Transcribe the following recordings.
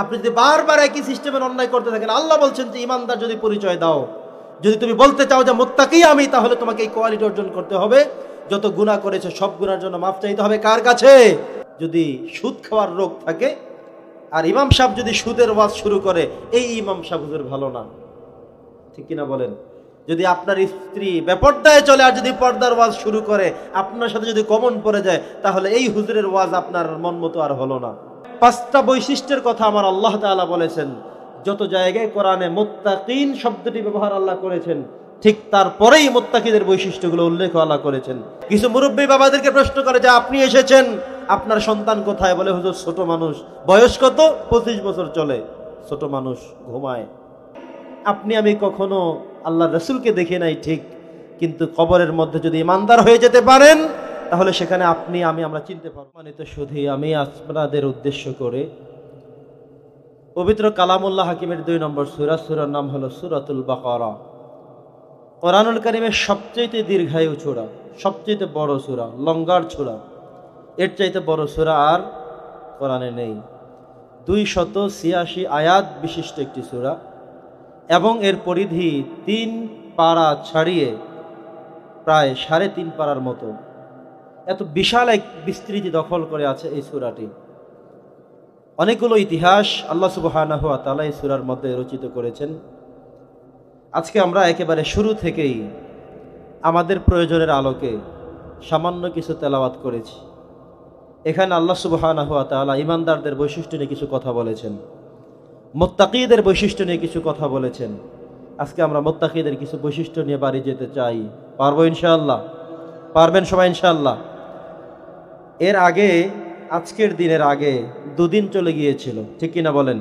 আপনি যদি বারবার একই সিস্টেমের অন্যায় করতে থাকেন, আল্লাহ বলছেন যে ইমানদার যদি পরিচয় দাও, যদি তুমি বলতে চাও যে মুত্তাকি আমি, তাহলে তোমাকে এই কোয়ালিটি অর্জন করতে হবে, যত গুনাহ করেছে সব গুনার জন্য মাফ চাইতে হবে কার কাছে? যদি সুদ খাওয়ার রোগ থাকে আর ইমাম সাহেব যদি সুদের ওয়াজ শুরু করে, এই ইমাম সাহেব হুজুর ভালো না, ঠিক কিনা বলেন? যদি আপনার স্ত্রী বেপর্দায় চলে আর যদি পর্দার ওয়াজ শুরু করে, আপনার সাথে যদি কমন পড়ে যায়, তাহলে এই হুজুরের ওয়াজ আপনার মন মতো আর হলো না। 5টা বৈশিষ্ট্যের কথা আমার আল্লাহ তাআলা বলেছেন। যত জায়গায় কোরআনে মুত্তাকিন শব্দটি ব্যবহার আল্লাহ করেছেন, ঠিক তারপরেই মুত্তাকিদের বৈশিষ্ট্যগুলো উল্লেখ আল্লাহ করেছেন। কিছু মুরব্বী বাবাদেরকে প্রশ্ন করে যে আপনি এসেছেন, আপনার সন্তান কোথায়? বলে হুজুর ছোট মানুষ। বয়স কত? 25 বছর চলে। ছোট মানুষ, ঘুমায়। আপনি আমি কখনো আল্লাহ রসুলকে দেখে নাই ঠিক, কিন্তু কবরের মধ্যে যদি ইমানদার হয়ে যেতে পারেন, তাহলে সেখানে আপনি আমি আমরা চিনতে পারব। মানে তো শুধু আমি আপনাদের উদ্দেশ্য করে পবিত্র কালামুল্লাহ হাকিমের 2 নম্বর সূরা, সূরার নাম হলো সূরাতুল বাকারা। কোরআনুল কারীমের সবচেয়ে দীর্ঘায়ু সূরা, সবচেয়ে বড় সূরা, লঙ্গার সূরা। এর চাইতে বড় সূরা আর কোরআনে নেই। 286 আয়াত বিশিষ্ট একটি সূরা, এবং এর পরিধি 3 পারা ছাড়িয়ে প্রায় 3.5 পারার মতো। এত বিশাল এক বিস্তৃতি দখল করে আছে এই সূরাটি। অনেকগুলো ইতিহাস আল্লাহ সুবহানাহু ওয়া তাআলা এই সূরার মধ্যে রচিত করেছেন। আজকে আমরা একেবারে শুরু থেকেই আমাদের প্রয়োজনের আলোকে সামান্য কিছু তেলাওয়াত করেছি। এখানে আল্লাহ সুবহানাহু ওয়া তাআলা ঈমানদারদের বৈশিষ্ট্য নিয়ে কিছু কথা বলেছেন, মুত্তাকিদের বৈশিষ্ট্য নিয়ে কিছু কথা বলেছেন। আজকে আমরা মুত্তাকিদের কিছু বৈশিষ্ট্য নিয়ে বাড়ি যেতে চাই। পারবো ইনশাআল্লাহ? পারবেন সবাই ইনশাআল্লাহ? এর আগে, আজকের দিনের আগে 2 দিন চলে গিয়েছিল, ঠিক কিনা বলেন?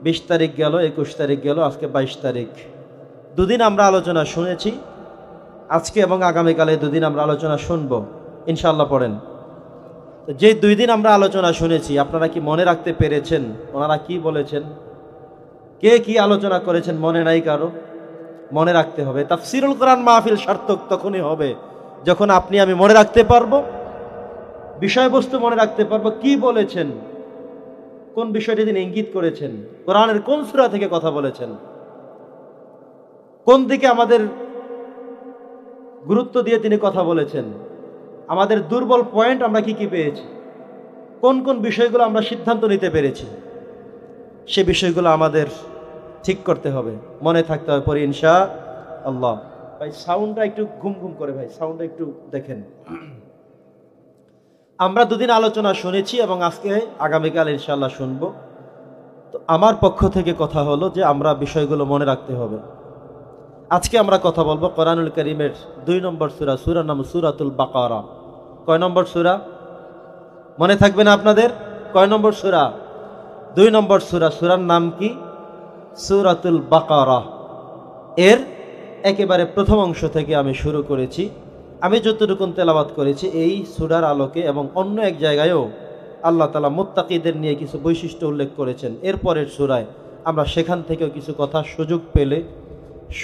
20 তারিখ গেল, 21 তারিখ গেল, আজকে 22 তারিখ। 2 দিন আমরা আলোচনা শুনেছি। আজকে এবং আগামীকালে 2 দিন আমরা আলোচনা শুনবো ইনশাআল্লাহ। পড়েন। যে 2 দিন আমরা আলোচনা শুনেছি, আপনারা কি মনে রাখতে পেরেছেন ওনারা কি বলেছেন? কে কি আলোচনা করেছেন মনে নাই কারো? মনে রাখতে হবে। তাফসীরুল কোরআন মাহফিল সার্থক তখনই হবে যখন আপনি আমি মনে রাখতে পারবো, বিষয়বস্তু মনে রাখতে পারবো, কি বলেছেন, কোন বিষয়টি তিনি ইঙ্গিত করেছেন, কোরআনের কোন সূরা থেকে কথা বলেছেন, কোন দিকে আমাদের গুরুত্ব দিয়ে তিনি কথা বলেছেন, আমাদের দুর্বল পয়েন্ট আমরা কি কি পেয়েছি, কোন কোন বিষয়গুলো আমরা সিদ্ধান্ত নিতে পেরেছি, সে বিষয়গুলো আমাদের ঠিক করতে হবে, মনে থাকতে হবে। পরে ইনশাআল্লাহ। ভাই সাউন্ডটা একটু ঘুম ঘুম করে, ভাই সাউন্ডটা একটু দেখেন। আমরা 2 দিন আলোচনা শুনেছি এবং আজকে আগামীকাল ইনশাআল্লাহ শুনবো। তো আমার পক্ষ থেকে কথা হলো যে আমরা বিষয়গুলো মনে রাখতে হবে। আজকে আমরা কথা বলবো কোরআনুল কারীমের 2 নম্বর সূরা, সূরার নাম সূরাতুল বাকারা। কয় নম্বর সূরা মনে থাকবে না আপনাদের? কয় নম্বর সূরা? 2 নম্বর সূরা। সূরার নাম কি? সূরাতুল বাকারা। এর একেবারে প্রথম অংশ থেকে আমি শুরু করেছি। আমি যতটুকু তেলাওয়াত করেছি এই সূরার আলোকে, এবং অন্য এক জায়গায়ও আল্লাহ তাআলা মুত্তাকিদের নিয়ে কিছু বৈশিষ্ট্য উল্লেখ করেছেন এরপরের সূরায়। আমরা সেখান থেকেও কিছু কথা সুযোগ পেলে,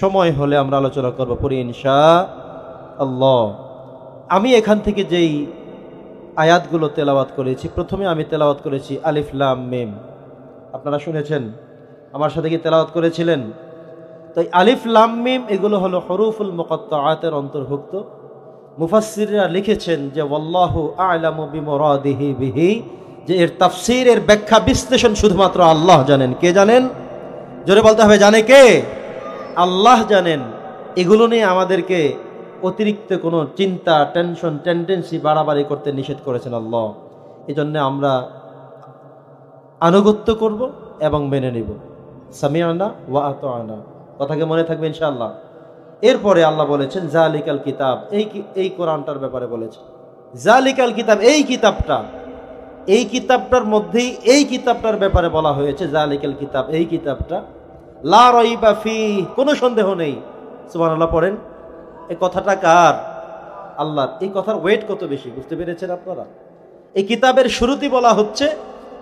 সময় হলে আমরা আলোচনা করব পরে ইনশাআল্লাহ। আমি এখান থেকে যেই আয়াতগুলো তেলাওয়াত করেছি, প্রথমে আমি তেলাওয়াত করেছি আলিফ লাম মিম। আপনারা শুনেছেন? আমার সাথে কি তেলাওয়াত করেছিলেন? তো আলিফ লাম মিম এগুলো হলো হুরুফুল মুকাত্তাআতের অন্তর্ভুক্ত। মুফাসসিররা লিখেছেন যে ওয়াল্লাহু আ'লামু বিমুরাদিহি বিহি, যে এর তাফসীর, এর ব্যাখ্যা বিশ্লেষণ শুধুমাত্র আল্লাহ জানেন। কে জানেন? জোরে বলতে হবে, জানে কে? আল্লাহ জানেন। এগুলো নিয়ে আমাদেরকে অতিরিক্ত কোনো চিন্তা, টেনশন, টেন্ডেন্সি বাড়াবাড়ি করতে নিষেধ করেছেন আল্লাহ। এজন্য আমরা আনুগত্য করব এবং মেনে নিব। সামিআনা ওয়া আতা'না, কথাকে মনে থাকবে ইনশাআল্লাহ। এরপরে আল্লাহ বলেছেন জালিকাল কিতাব, এই কোরআনটার ব্যাপারে বলেছেন জালিকাল কিতাব, এই কিতাবটার মধ্যেই এই কিতাবটার ব্যাপারে বলা হয়েছে। জালিকাল কিতাব, এই কিতাবটা, লা রাইবা ফিহি, কোনো সন্দেহ নেই। সুবহানাল্লাহ পড়েন। এই কথাটা কার? আল্লাহর। এই কথার ওয়েট কত বেশি, বুঝতে পেরেছেন আপনারা? এই কিতাবের শুরুতেই বলা হচ্ছে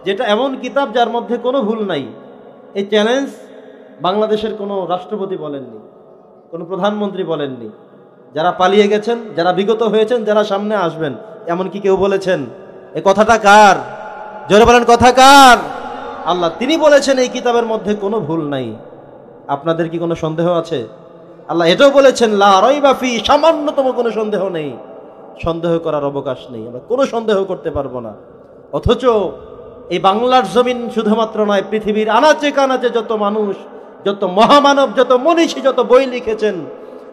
যেটা এমন কিতাব যার মধ্যে কোনো ভুল নাই। এই চ্যালেঞ্জ বাংলাদেশের কোনো রাষ্ট্রপতি বলেননি, কোনো প্রধানমন্ত্রী বলেননি। যারা পালিয়ে গেছেন, যারা বিগত হয়েছেন, যারা সামনে আসবেন, এমন কি কেউ বলেছেন? এই কথাটা কার? জোরে বলেন, কথা কার? আল্লাহ তিনি বলেছেন এই কিতাবের মধ্যে কোনো ভুল নাই। আপনাদের কি কোনো সন্দেহ আছে? আল্লাহ এটাও বলেছেন লা রাইবা ফি, সামান্যতম কোনো সন্দেহ নেই, সন্দেহ করার অবকাশ নেই, আমরা কোনো সন্দেহ করতে পারবো না। অথচ এই বাংলার জমিন শুধুমাত্র নয়, পৃথিবীর আনাচে কানাচে যত মানুষ, যত মহামানব, যত মনীষী, যত বই লিখেছেন,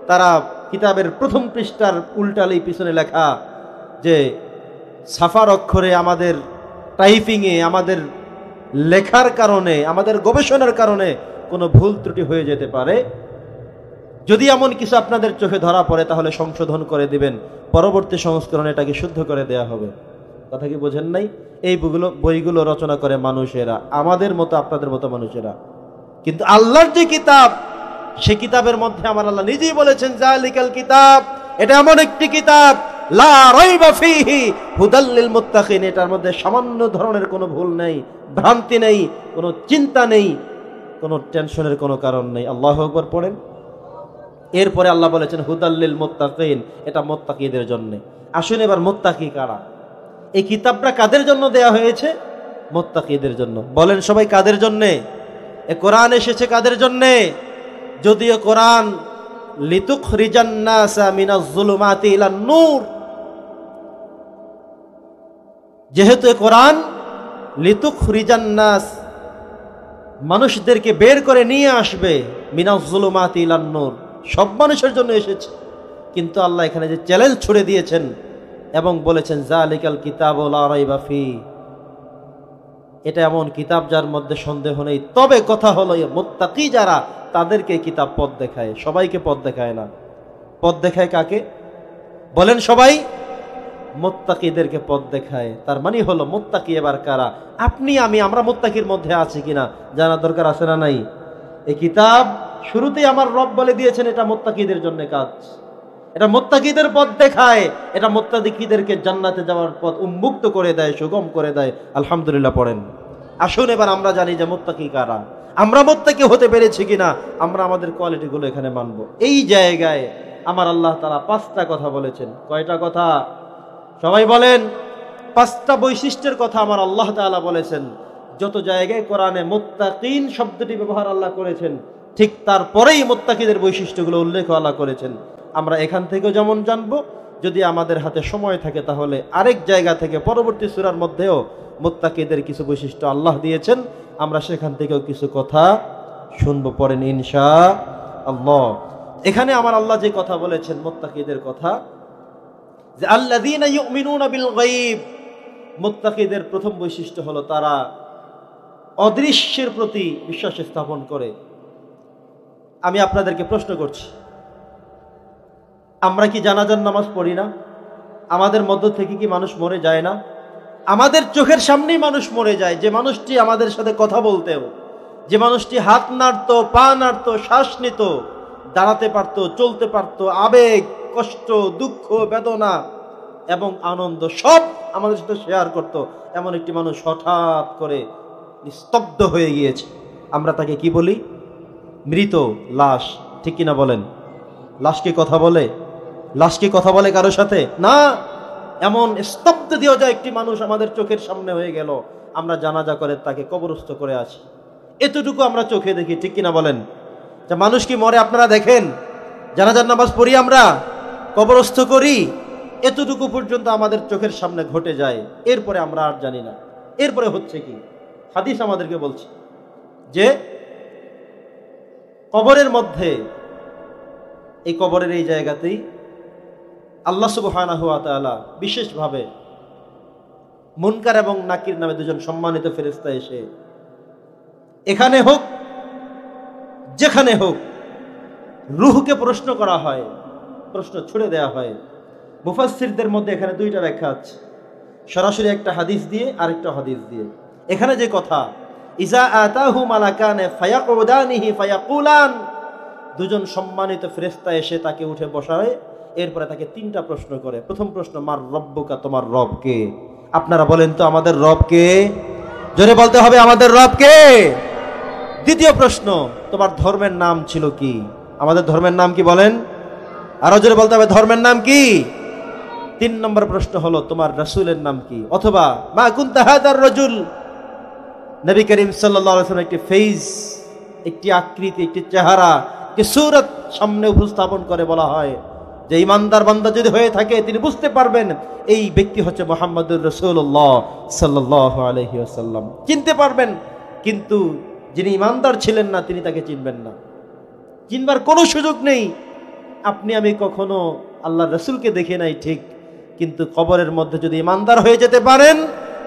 তারা কিতাবের প্রথম পৃষ্ঠার উল্টালেই পিছনে লেখা যে সাফার অক্ষরে আমাদের টাইপিংয়ে, আমাদের লেখার কারণে, আমাদের গবেষণার কারণে কোনো ভুল ত্রুটি হয়ে যেতে পারে। যদি এমন কিছু আপনাদের চোখে ধরা পড়ে তাহলে সংশোধন করে দিবেন, পরবর্তী সংস্করণে এটাকে শুদ্ধ করে দেয়া হবে। কথা কি বোঝেন নাই? এই বইগুলো রচনা করে মানুষেরা, আমাদের মতো আপনাদের মতো মানুষেরা। কিন্তু আল্লাহর যে কিতাব, সে কিতাবের মধ্যে আমার আল্লাহ নিজেই বলেছেন জালিকাল কিতাব, এটা এমন একটি কিতাব লা রাইবা ফীহি হুদাল লিল মুত্তাকিন, এটার মধ্যে সামান্য ধরনের কোনো ভুল নেই, ভ্রান্তি নেই, কোনো চিন্তা নেই, কোনো টেনশনের কোনো কারণ নেই। আল্লাহু আকবার পড়েন। এরপরে আল্লাহ বলেছেন হুদাল লিল মুত্তাকিন, এটা মুত্তাকিদের জন্য। আসুন এবার মুত্তাকি কারা? এই কিতাবটা কাদের জন্য দেয়া হয়েছে? মুত্তাকিদের জন্য। বলেন সবাই কাদের জন্যে? এ কোরআন এসেছে কাদের জন্যে? যদিও কোরআন লিতুখরিজান নাসা মিনাজ যুলুমাতি ইলান নূর, যেহেতু এ কোরআন লিতুখরিজান নাস, মানুষদেরকে বের করে নিয়ে আসবে, মিনাজ যুলুমাতি ইলান নূর, সব মানুষের জন্য এসেছে। কিন্তু আল্লাহ এখানে যে চ্যালেঞ্জ ছুড়ে দিয়েছেন এবং বলেছেন জালিকাল কিতাবু লা রাইবা ফি, এটা এমন কিতাব যার মধ্যে সন্দেহ নেই। তবে কথা হলো মুত্তাকি যারা, তাদেরকে কিতাব পথ দেখায়, সবাইকে পথ দেখায় না। পথ দেখায় কাকে? বলেন সবাই। মুত্তাকিদেরকে পথ দেখায়। তার মানে হলো মুত্তাকি এবার কারা? আপনি আমি, আমরা মুত্তাকির মধ্যে আছি কিনা জানার দরকার আছে না নাই? এই কিতাব শুরুতেই আমার রব বলে দিয়েছেন এটা মুত্তাকিদের জন্য কাজ, এটা মুত্তাকিদের পথ দেখায়, এটা মুত্তাকিদেরকে জান্নাতে যাওয়ার পথ উন্মুক্ত করে দেয়, সুগম করে দেয়। আলহামদুলিল্লাহ পড়েন। আসুন এবার আমরা জানি যে মুত্তাকি কারা, আমরা মুত্তাকি হতে পেরেছি কিনা, আমরা আমাদের কোয়ালিটিগুলো এখানে মানবো। এই জায়গায় আমার আল্লাহ তাআলা 5টা কথা বলেছেন। কয়টা কথা? সবাই বলেন। 5টা বৈশিষ্ট্যের কথা আমার আল্লাহ তাআলা বলেছেন। যত জায়গায় কোরআনে মুত্তাকিন শব্দটি ব্যবহার আল্লাহ করেছেন, ঠিক তারপরেই মুত্তাকিদের বৈশিষ্ট্যগুলো উল্লেখ আল্লাহ করেছেন। আমরা এখান থেকেও যেমন জানবো, যদি আমাদের হাতে সময় থাকে তাহলে আরেক জায়গা থেকে পরবর্তী সূরার মধ্যেও মুত্তাকিদের কিছু বৈশিষ্ট্য আল্লাহ দিয়েছেন, আমরা সেখান থেকেও কিছু কথা শুনবো। পড়েন ইনশাআল্লাহ। এখানে আমার আল্লাহ যে কথা বলেছেন মুত্তাকিদের কথা, যে আল্লাযীনা ইউমিনুনা বিল গায়ব, মুত্তাকিদের প্রথম বৈশিষ্ট্য হলো তারা অদৃশ্যের প্রতি বিশ্বাস স্থাপন করে। আমি আপনাদেরকে প্রশ্ন করছি, আমরা কি জানাজার নামাজ পড়ি না? আমাদের মধ্য থেকে কি মানুষ মরে যায় না? আমাদের চোখের সামনেই মানুষ মরে যায়। যে মানুষটি আমাদের সাথে কথা বলতেও, যে মানুষটি হাত নাড়তো, পা নাড়তো, শ্বাস নিত, দাঁড়াতে পারতো, চলতে পারতো, আবেগ, কষ্ট, দুঃখ, বেদনা এবং আনন্দ সব আমাদের সাথে শেয়ার করত, এমন একটি মানুষ হঠাৎ করে নিস্তব্ধ হয়ে গিয়েছে। আমরা তাকে কি বলি? মৃত, লাশ। ঠিক কিনা বলেন? লাশ কি কথা বলে? লাশ কি কথা বলে কারোর সাথে? না। এমন স্তব্ধ দিয়ে যায় একটি মানুষ আমাদের চোখের সামনে হয়ে গেল, আমরা জানাজা করে তাকে কবরস্থ করে আছি। এতটুকু আমরা চোখে দেখি। ঠিক কিনা বলেন? যে মানুষ কি মরে আপনারা দেখেন? জানাজার নামাজ পড়ি আমরা, কবরস্থ করি, এতটুকু পর্যন্ত আমাদের চোখের সামনে ঘটে যায়। এরপরে আমরা আর জানি না। এরপরে হচ্ছে কি? হাদিস আমাদেরকে বলছে যে কবরের মধ্যে, এই কবরের এই জায়গাতেই আল্লাহ সুবহানাহু ওয়া তাআলা বিশেষভাবে মুনকার এবং নাকির নামে দুজন সম্মানিত ফেরেশতা এসে এখানে হোক যেখানে হোক রূহকে প্রশ্ন করা হয়, প্রশ্ন ছুড়ে দেয়া হয়। মুফাসসিরদের মধ্যে এখানে 2টা ব্যাখ্যা আছে, সরাসরি একটা হাদিস দিয়ে আরেকটা হাদিস দিয়ে। এখানে যে কথা ইজা আতাহু মালাকানে ফায়াকুদানিহি ফায়াকুলান, দুজন সম্মানিত ফেরেশতা এসে তাকে উঠে বসায়, এরপরে তাকে 3টা প্রশ্ন করে। প্রথম প্রশ্ন, মার রব্বুকা, তোমার রব কে? আপনারা বলেন তো আমাদের রব কে? জোরে বলতে হবে, আমাদের রব কে? দ্বিতীয় প্রশ্ন, তোমার ধর্মের নাম ছিল কি? আমাদের ধর্মের নাম কি বলেন? আরো জোরে বলতে হবে, ধর্মের নাম কি? 3 নম্বর প্রশ্ন হলো তোমার রাসূলের নাম কি? অথবা মা কুনতা হাদার রাজুল নবী করিম সাল্লাল্লাহু আলাইহি ওয়াসাল্লাম একটি ফেজ, একটি আকৃতি, একটি চেহারা, একটি সূরত সামনে উপস্থাপন করে বলা হয় যে ইমানদার বান্দা যদি হয়ে থাকে তিনি বুঝতে পারবেন এই ব্যক্তি হচ্ছে মুহাম্মদুর রাসূলুল্লাহ সাল্লাল্লাহু আলাইহি ওয়াসাল্লাম, চিনতে পারবেন। কিন্তু যিনি ইমানদার ছিলেন না তিনি তাকে চিনবেন না, চিনবার কোনো সুযোগ নেই। আপনি আমি কখনো আল্লাহর রাসূলকে দেখে নাই ঠিক, কিন্তু কবরের মধ্যে যদি ইমানদার হয়ে যেতে পারেন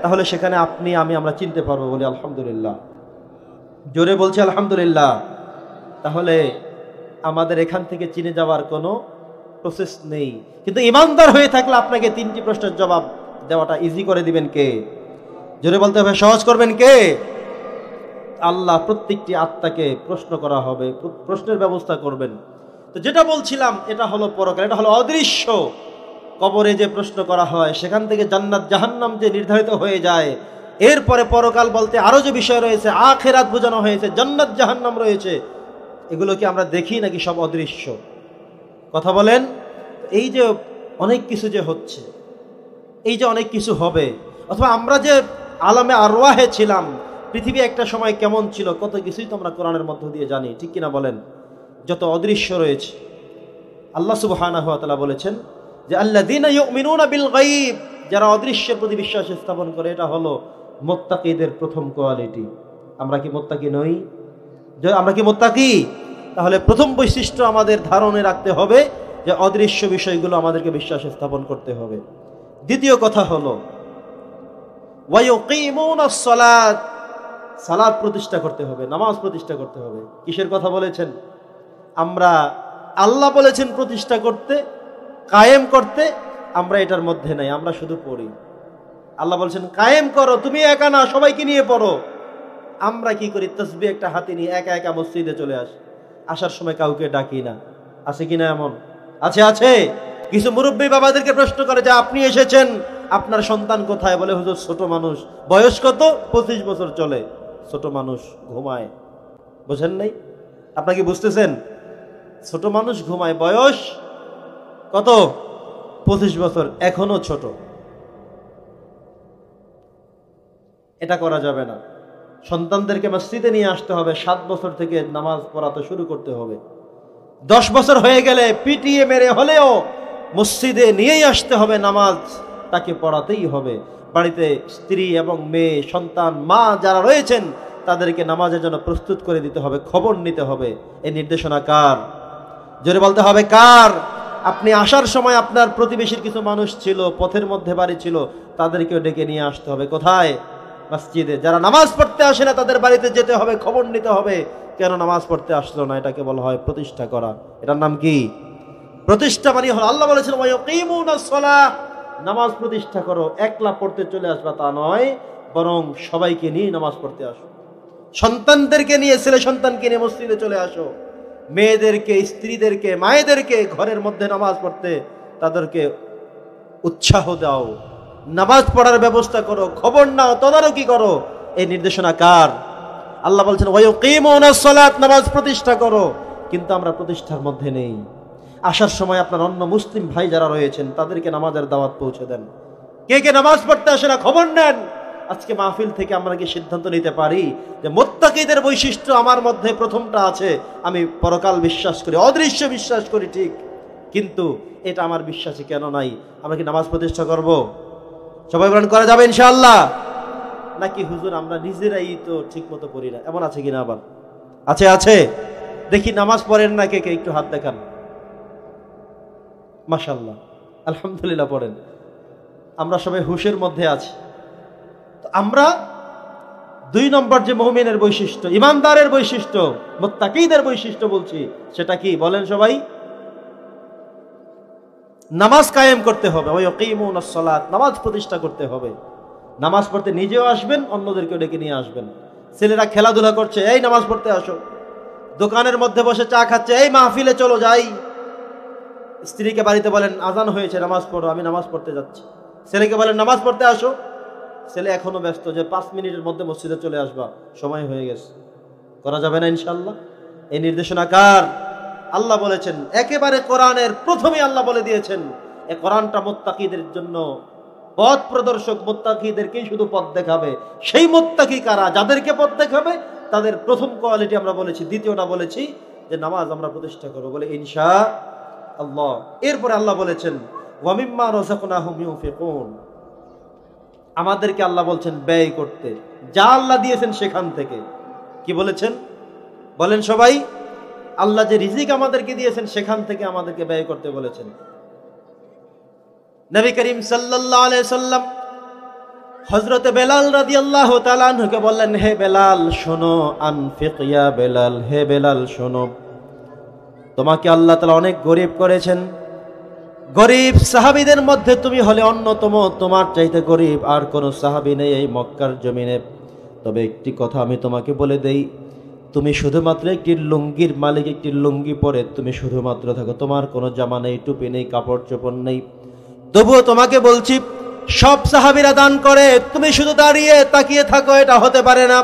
তাহলে সেখানে আপনি আমি আমরা চিনতে পারবো। বলি আলহামদুলিল্লাহ, জোরে বলছি আলহামদুলিল্লাহ। তাহলে আমাদের এখান থেকে চিনে যাওয়ার কোনো প্রসেস নেই, কিন্তু ইমানদার হয়ে থাকলে আপনাকে 3টি প্রশ্নের জবাব দেওয়াটা ইজি করে দিবেন কে? জোরে বলতে হবে, সহজ করবেন কে? আল্লাহ। প্রত্যেকটি আত্মাকে প্রশ্ন করা হবে, প্রশ্নের ব্যবস্থা করবেন। তো যেটা বলছিলাম এটা হলো পরকাল, এটা হলো অদৃশ্য। কবরে যে প্রশ্ন করা হয় সেখান থেকে জান্নাত জাহান্নাম যে নির্ধারিত হয়ে যায়, এরপরে পরকাল বলতে আরো যে বিষয় রয়েছে, আখিরাত বোঝানো হয়েছে, জান্নাত জাহান্নাম রয়েছে, এগুলো কি আমরা দেখি নাকি সব অদৃশ্য? কথা বলেন। এই যে অনেক কিছু যে হচ্ছে, এই যে অনেক কিছু হবে, অথবা আমরা যে আলামে আরওয়াহে ছিলাম, পৃথিবী একটা সময় কেমন ছিল, কত কিছুই তো আমরা কোরআনের মধ্য দিয়ে জানি, ঠিক কিনা বলেন? যত অদৃশ্য রয়েছে, আল্লাহ সুবহানাহু ওয়া তাআলা বলেছেন যে আল্লাযীনা ইউমিনুনা বিল গায়ব, যারা অদৃশ্যের প্রতি বিশ্বাস স্থাপন করে, এটা হলো মুত্তাকিদের প্রথম কোয়ালিটি। আমরা কি মুত্তাকি নই? আমরা কি মুত্তাকি? তাহলে প্রথম বৈশিষ্ট্য আমাদের ধারণে রাখতে হবে যে অদৃশ্য বিষয়গুলো আমাদেরকে বিশ্বাস স্থাপন করতে হবে। দ্বিতীয় কথা হলো ওয়া ইউকিমুনাস সালাত, সালাত প্রতিষ্ঠা করতে হবে, নামাজ প্রতিষ্ঠা করতে হবে। কিসের কথা বলেছেন? আমরা, আল্লাহ বলেছেন প্রতিষ্ঠা করতে, কায়েম করতে, আমরা এটার মধ্যে নাই, আমরা শুধু পড়ি। আল্লাহ বলছেন কায়েম করো, তুমি একা না, সবাইকে নিয়ে পড়ো। আমরা কি করি? তাসবিহ একটা হাতে নিয়ে একা একা মসজিদে চলে আসি, আসার সময় কাউকে ডাকি না। আছে কিনা এমন? আছে, আছে। কিছু মুরব্বী বাবাদেরকে প্রশ্ন করে যে আপনি এসেছেন, আপনার সন্তান কোথায়? বলে হুজুর ছোট মানুষ। বয়স কত? 25 বছর চলে। ছোট মানুষ ঘুমায়। বোঝেন নাই? আপনারা কি বুঝতেছেন? ছোট মানুষ ঘুমায়, বয়স কত? 25 বছর, এখনো ছোট। এটা করা যাবে না। সন্তানদেরকে মসজিদে নিয়ে আসতে হবে, 7 বছর থেকে নামাজ পড়াতে শুরু করতে হবে। 10 বছর হয়ে গেলে পিটিয়ে মেরে হলেও মসজিদে নিয়েই আসতে হবে, নামাজ তাকে পড়াতেই হবে। বাড়িতে স্ত্রী এবং মেয়ে, সন্তান, মা যারা রয়েছেন তাদেরকে নামাজের জন্য প্রস্তুত করে দিতে হবে, খবর নিতে হবে। এই নির্দেশনা কার? জোরে বলতে হবে কার? আপনি আসার সময় আপনার প্রতিবেশীর কিছু মানুষ ছিল, পথের মধ্যে বাড়ি ছিল, তাদেরকেও ডেকে নিয়ে আসতে হবে। কোথায়? মসজিদে। যারা নামাজ পড়তে আসে না তাদের বাড়িতে যেতে হবে, খবর নিতে হবে কেন নামাজ পড়তে আসলো না। এটাকে বলা হয় প্রতিষ্ঠা করা। এটার নাম কি? প্রতিষ্ঠা। মানে হলো আল্লাহ বলেছেন ওয়া ইয়াকিমুনাস সালাহ, নামাজ প্রতিষ্ঠা করো। একলা পড়তে চলে আসবা তা নয়, বরং সবাইকে নিয়ে নামাজ পড়তে আসো। সন্তানদেরকে নিয়ে, ছেলে সন্তানকে নিয়ে মসজিদে চলে আসো। মেয়েদেরকে, স্ত্রীদেরকে, মায়েদেরকে ঘরের মধ্যে নামাজ পড়তে তাদেরকে উৎসাহ দাও, নামাজ পড়ার ব্যবস্থা করো, খবর নাও, তদারকি করো। এই নির্দেশনা কার? আল্লাহ বলছেন ওয়া ইয়াকিমুনাস সালাত, নামাজ প্রতিষ্ঠা করো। কিন্তু আমরা প্রতিষ্ঠার মধ্যে নেই। আসার সময় আপনার অন্য মুসলিম ভাই যারা রয়েছেন তাদেরকে নামাজের দাওয়াত পৌঁছে দেন। কে কে নামাজ পড়তে আসে না খবর নেন। আজকে মাহফিল থেকে আমরা কি সিদ্ধান্ত নিতে পারি যে মুত্তাকিদের বৈশিষ্ট্য আমার মধ্যে প্রথমটা আছে, আমি পরকাল বিশ্বাস করি, অদৃশ্য বিশ্বাস করি ঠিক, কিন্তু এটা আমার বিশ্বাসী কেন নাই? আমরা কি নামাজ প্রতিষ্ঠা করব? সবাই বলেন করা যাবে ইনশাআল্লাহ? নাকি হুজুর আমরা নিজেরাই তো ঠিক মতো পড়ি না, এমন আছে কিনা? আবার আছে, আছে। দেখি নামাজ পড়েন না কে কে, একটু হাত দেখান। মাশাআল্লাহ, আলহামদুলিল্লাহ পড়েন। আমরা সবাই হুশের মধ্যে আছি। আমরা 2 নম্বর যে মুমিনের বৈশিষ্ট্য, ইমানদারের বৈশিষ্ট্য, মুত্তাকিদের বৈশিষ্ট্য বলছি, সেটা কি বলেন সবাই? নামাজ কায়েম করতে হবে। ওয়া ইয়াকিমুনাস সালাত, নামাজ প্রতিষ্ঠা করতে হবে। নামাজ পড়তে নিজেও আসবেন, অন্যদেরকেও ডেকে নিয়ে আসবেন। ছেলেরা খেলাধুলা করছে, এই নামাজ পড়তে আসো। দোকানের মধ্যে বসে চা খাচ্ছে, এই মাহফিলে চলো যাই। স্ত্রীকে বাড়িতে বলেন আজান হয়েছে, নামাজ পড়ো, আমি নামাজ পড়তে যাচ্ছি। ছেলেকে বলেন নামাজ পড়তে আসো। ছেলে এখনো ব্যস্ত যে 5 মিনিটের মধ্যে মসজিদে চলে আসবা, সময় হয়ে গেছে। করা যাবে না ইনশাআল্লাহ? এই নির্দেশনা কার? আল্লাহ বলেছেন। একেবারে কোরআনের প্রথমে আল্লাহ বলে দিয়েছেন এই কোরআনটা মুত্তাকিদের জন্য পথ প্রদর্শক মুত্তাকিদেরকেই শুধু পথ দেখাবে। সেই মুত্তাকি কারা? যাদেরকে পথ দেখাবে তাদের প্রথম কোয়ালিটি আমরা বলেছি, দ্বিতীয়টা বলেছি যে নামাজ আমরা প্রতিষ্ঠা করবো বলে ইনশাআল্লাহ। এরপরে আল্লাহ বলেছেন ওয়া মিম্মা রাযাকনাহুম ইউনফিকুন, আমাদেরকে আল্লাহ বলছেন ব্যয় করতে, যা আল্লাহ দিয়েছেন সেখান থেকে। কি বলেছেন বলেন সবাই? আল্লাহ যে রিজিক আমাদেরকে দিয়েছেন সেখান থেকে আমাদেরকে ব্যয় করতে বলেছেন। নবী করিম সাল্লাল্লাহু আলাইহি সাল্লাম হযরত বেলাল রাদিয়াল্লাহু তাআলা আনহুকে বললেন, হে বেলাল শোনো, আনফিক ইয়া বেলাল, হে বেলাল শোনো, তোমাকে আল্লাহ তাআলা অনেক গরিব করেছেন। গরিব সাহাবীদের মধ্যে তুমি হলে অন্যতম, তোমার চাইতে গরিব আর কোনো সাহাবী নেই এই মক্কার জমিনে। তবে একটি কথা আমি তোমাকে বলে দেই, তুমি শুধুমাত্র একটি লুঙ্গির মালিক, একটি লুঙ্গি পরে তুমি শুধুমাত্র থাকো, তোমার কোনো জামা নেই, টুপি নেই, কাপড় চোপড় নেই। তবুও তোমাকে বলছি, সব সাহাবীরা দান করে, তুমি শুধু দাঁড়িয়ে তাকিয়ে থাকো, এটা হতে পারে না।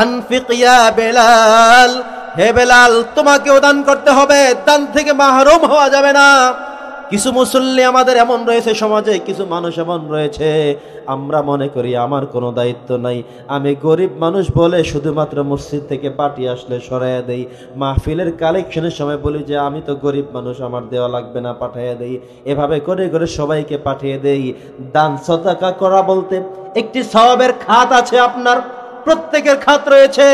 আনফিক ইয়া বেলাল, হে বেলাল তোমাকেও দান করতে হবে, দান থেকে মাহরুম হওয়া যাবে না। কিছু মুসল্লি আমাদের এমন রয়েছে সমাজে, কিছু মানুষ এমন রয়েছে আমরা মনে করি আমার কোনো দায়িত্ব নাই, আমি গরিব মানুষ বলে শুধুমাত্র মসজিদ থেকে পার্টি আসলে সরাইয়া দেই, মাহফিলের কালেকশনের সময় বলি যে আমি তো গরিব মানুষ আমার দেওয়া লাগবে না, পাঠাইয়া দেই। এভাবে করে করে সবাইকে পাঠিয়ে দেই। দান সাদাকা করা বলতে একটি সওয়াবের খাত আছে, আপনার প্রত্যেকের খাত রয়েছে,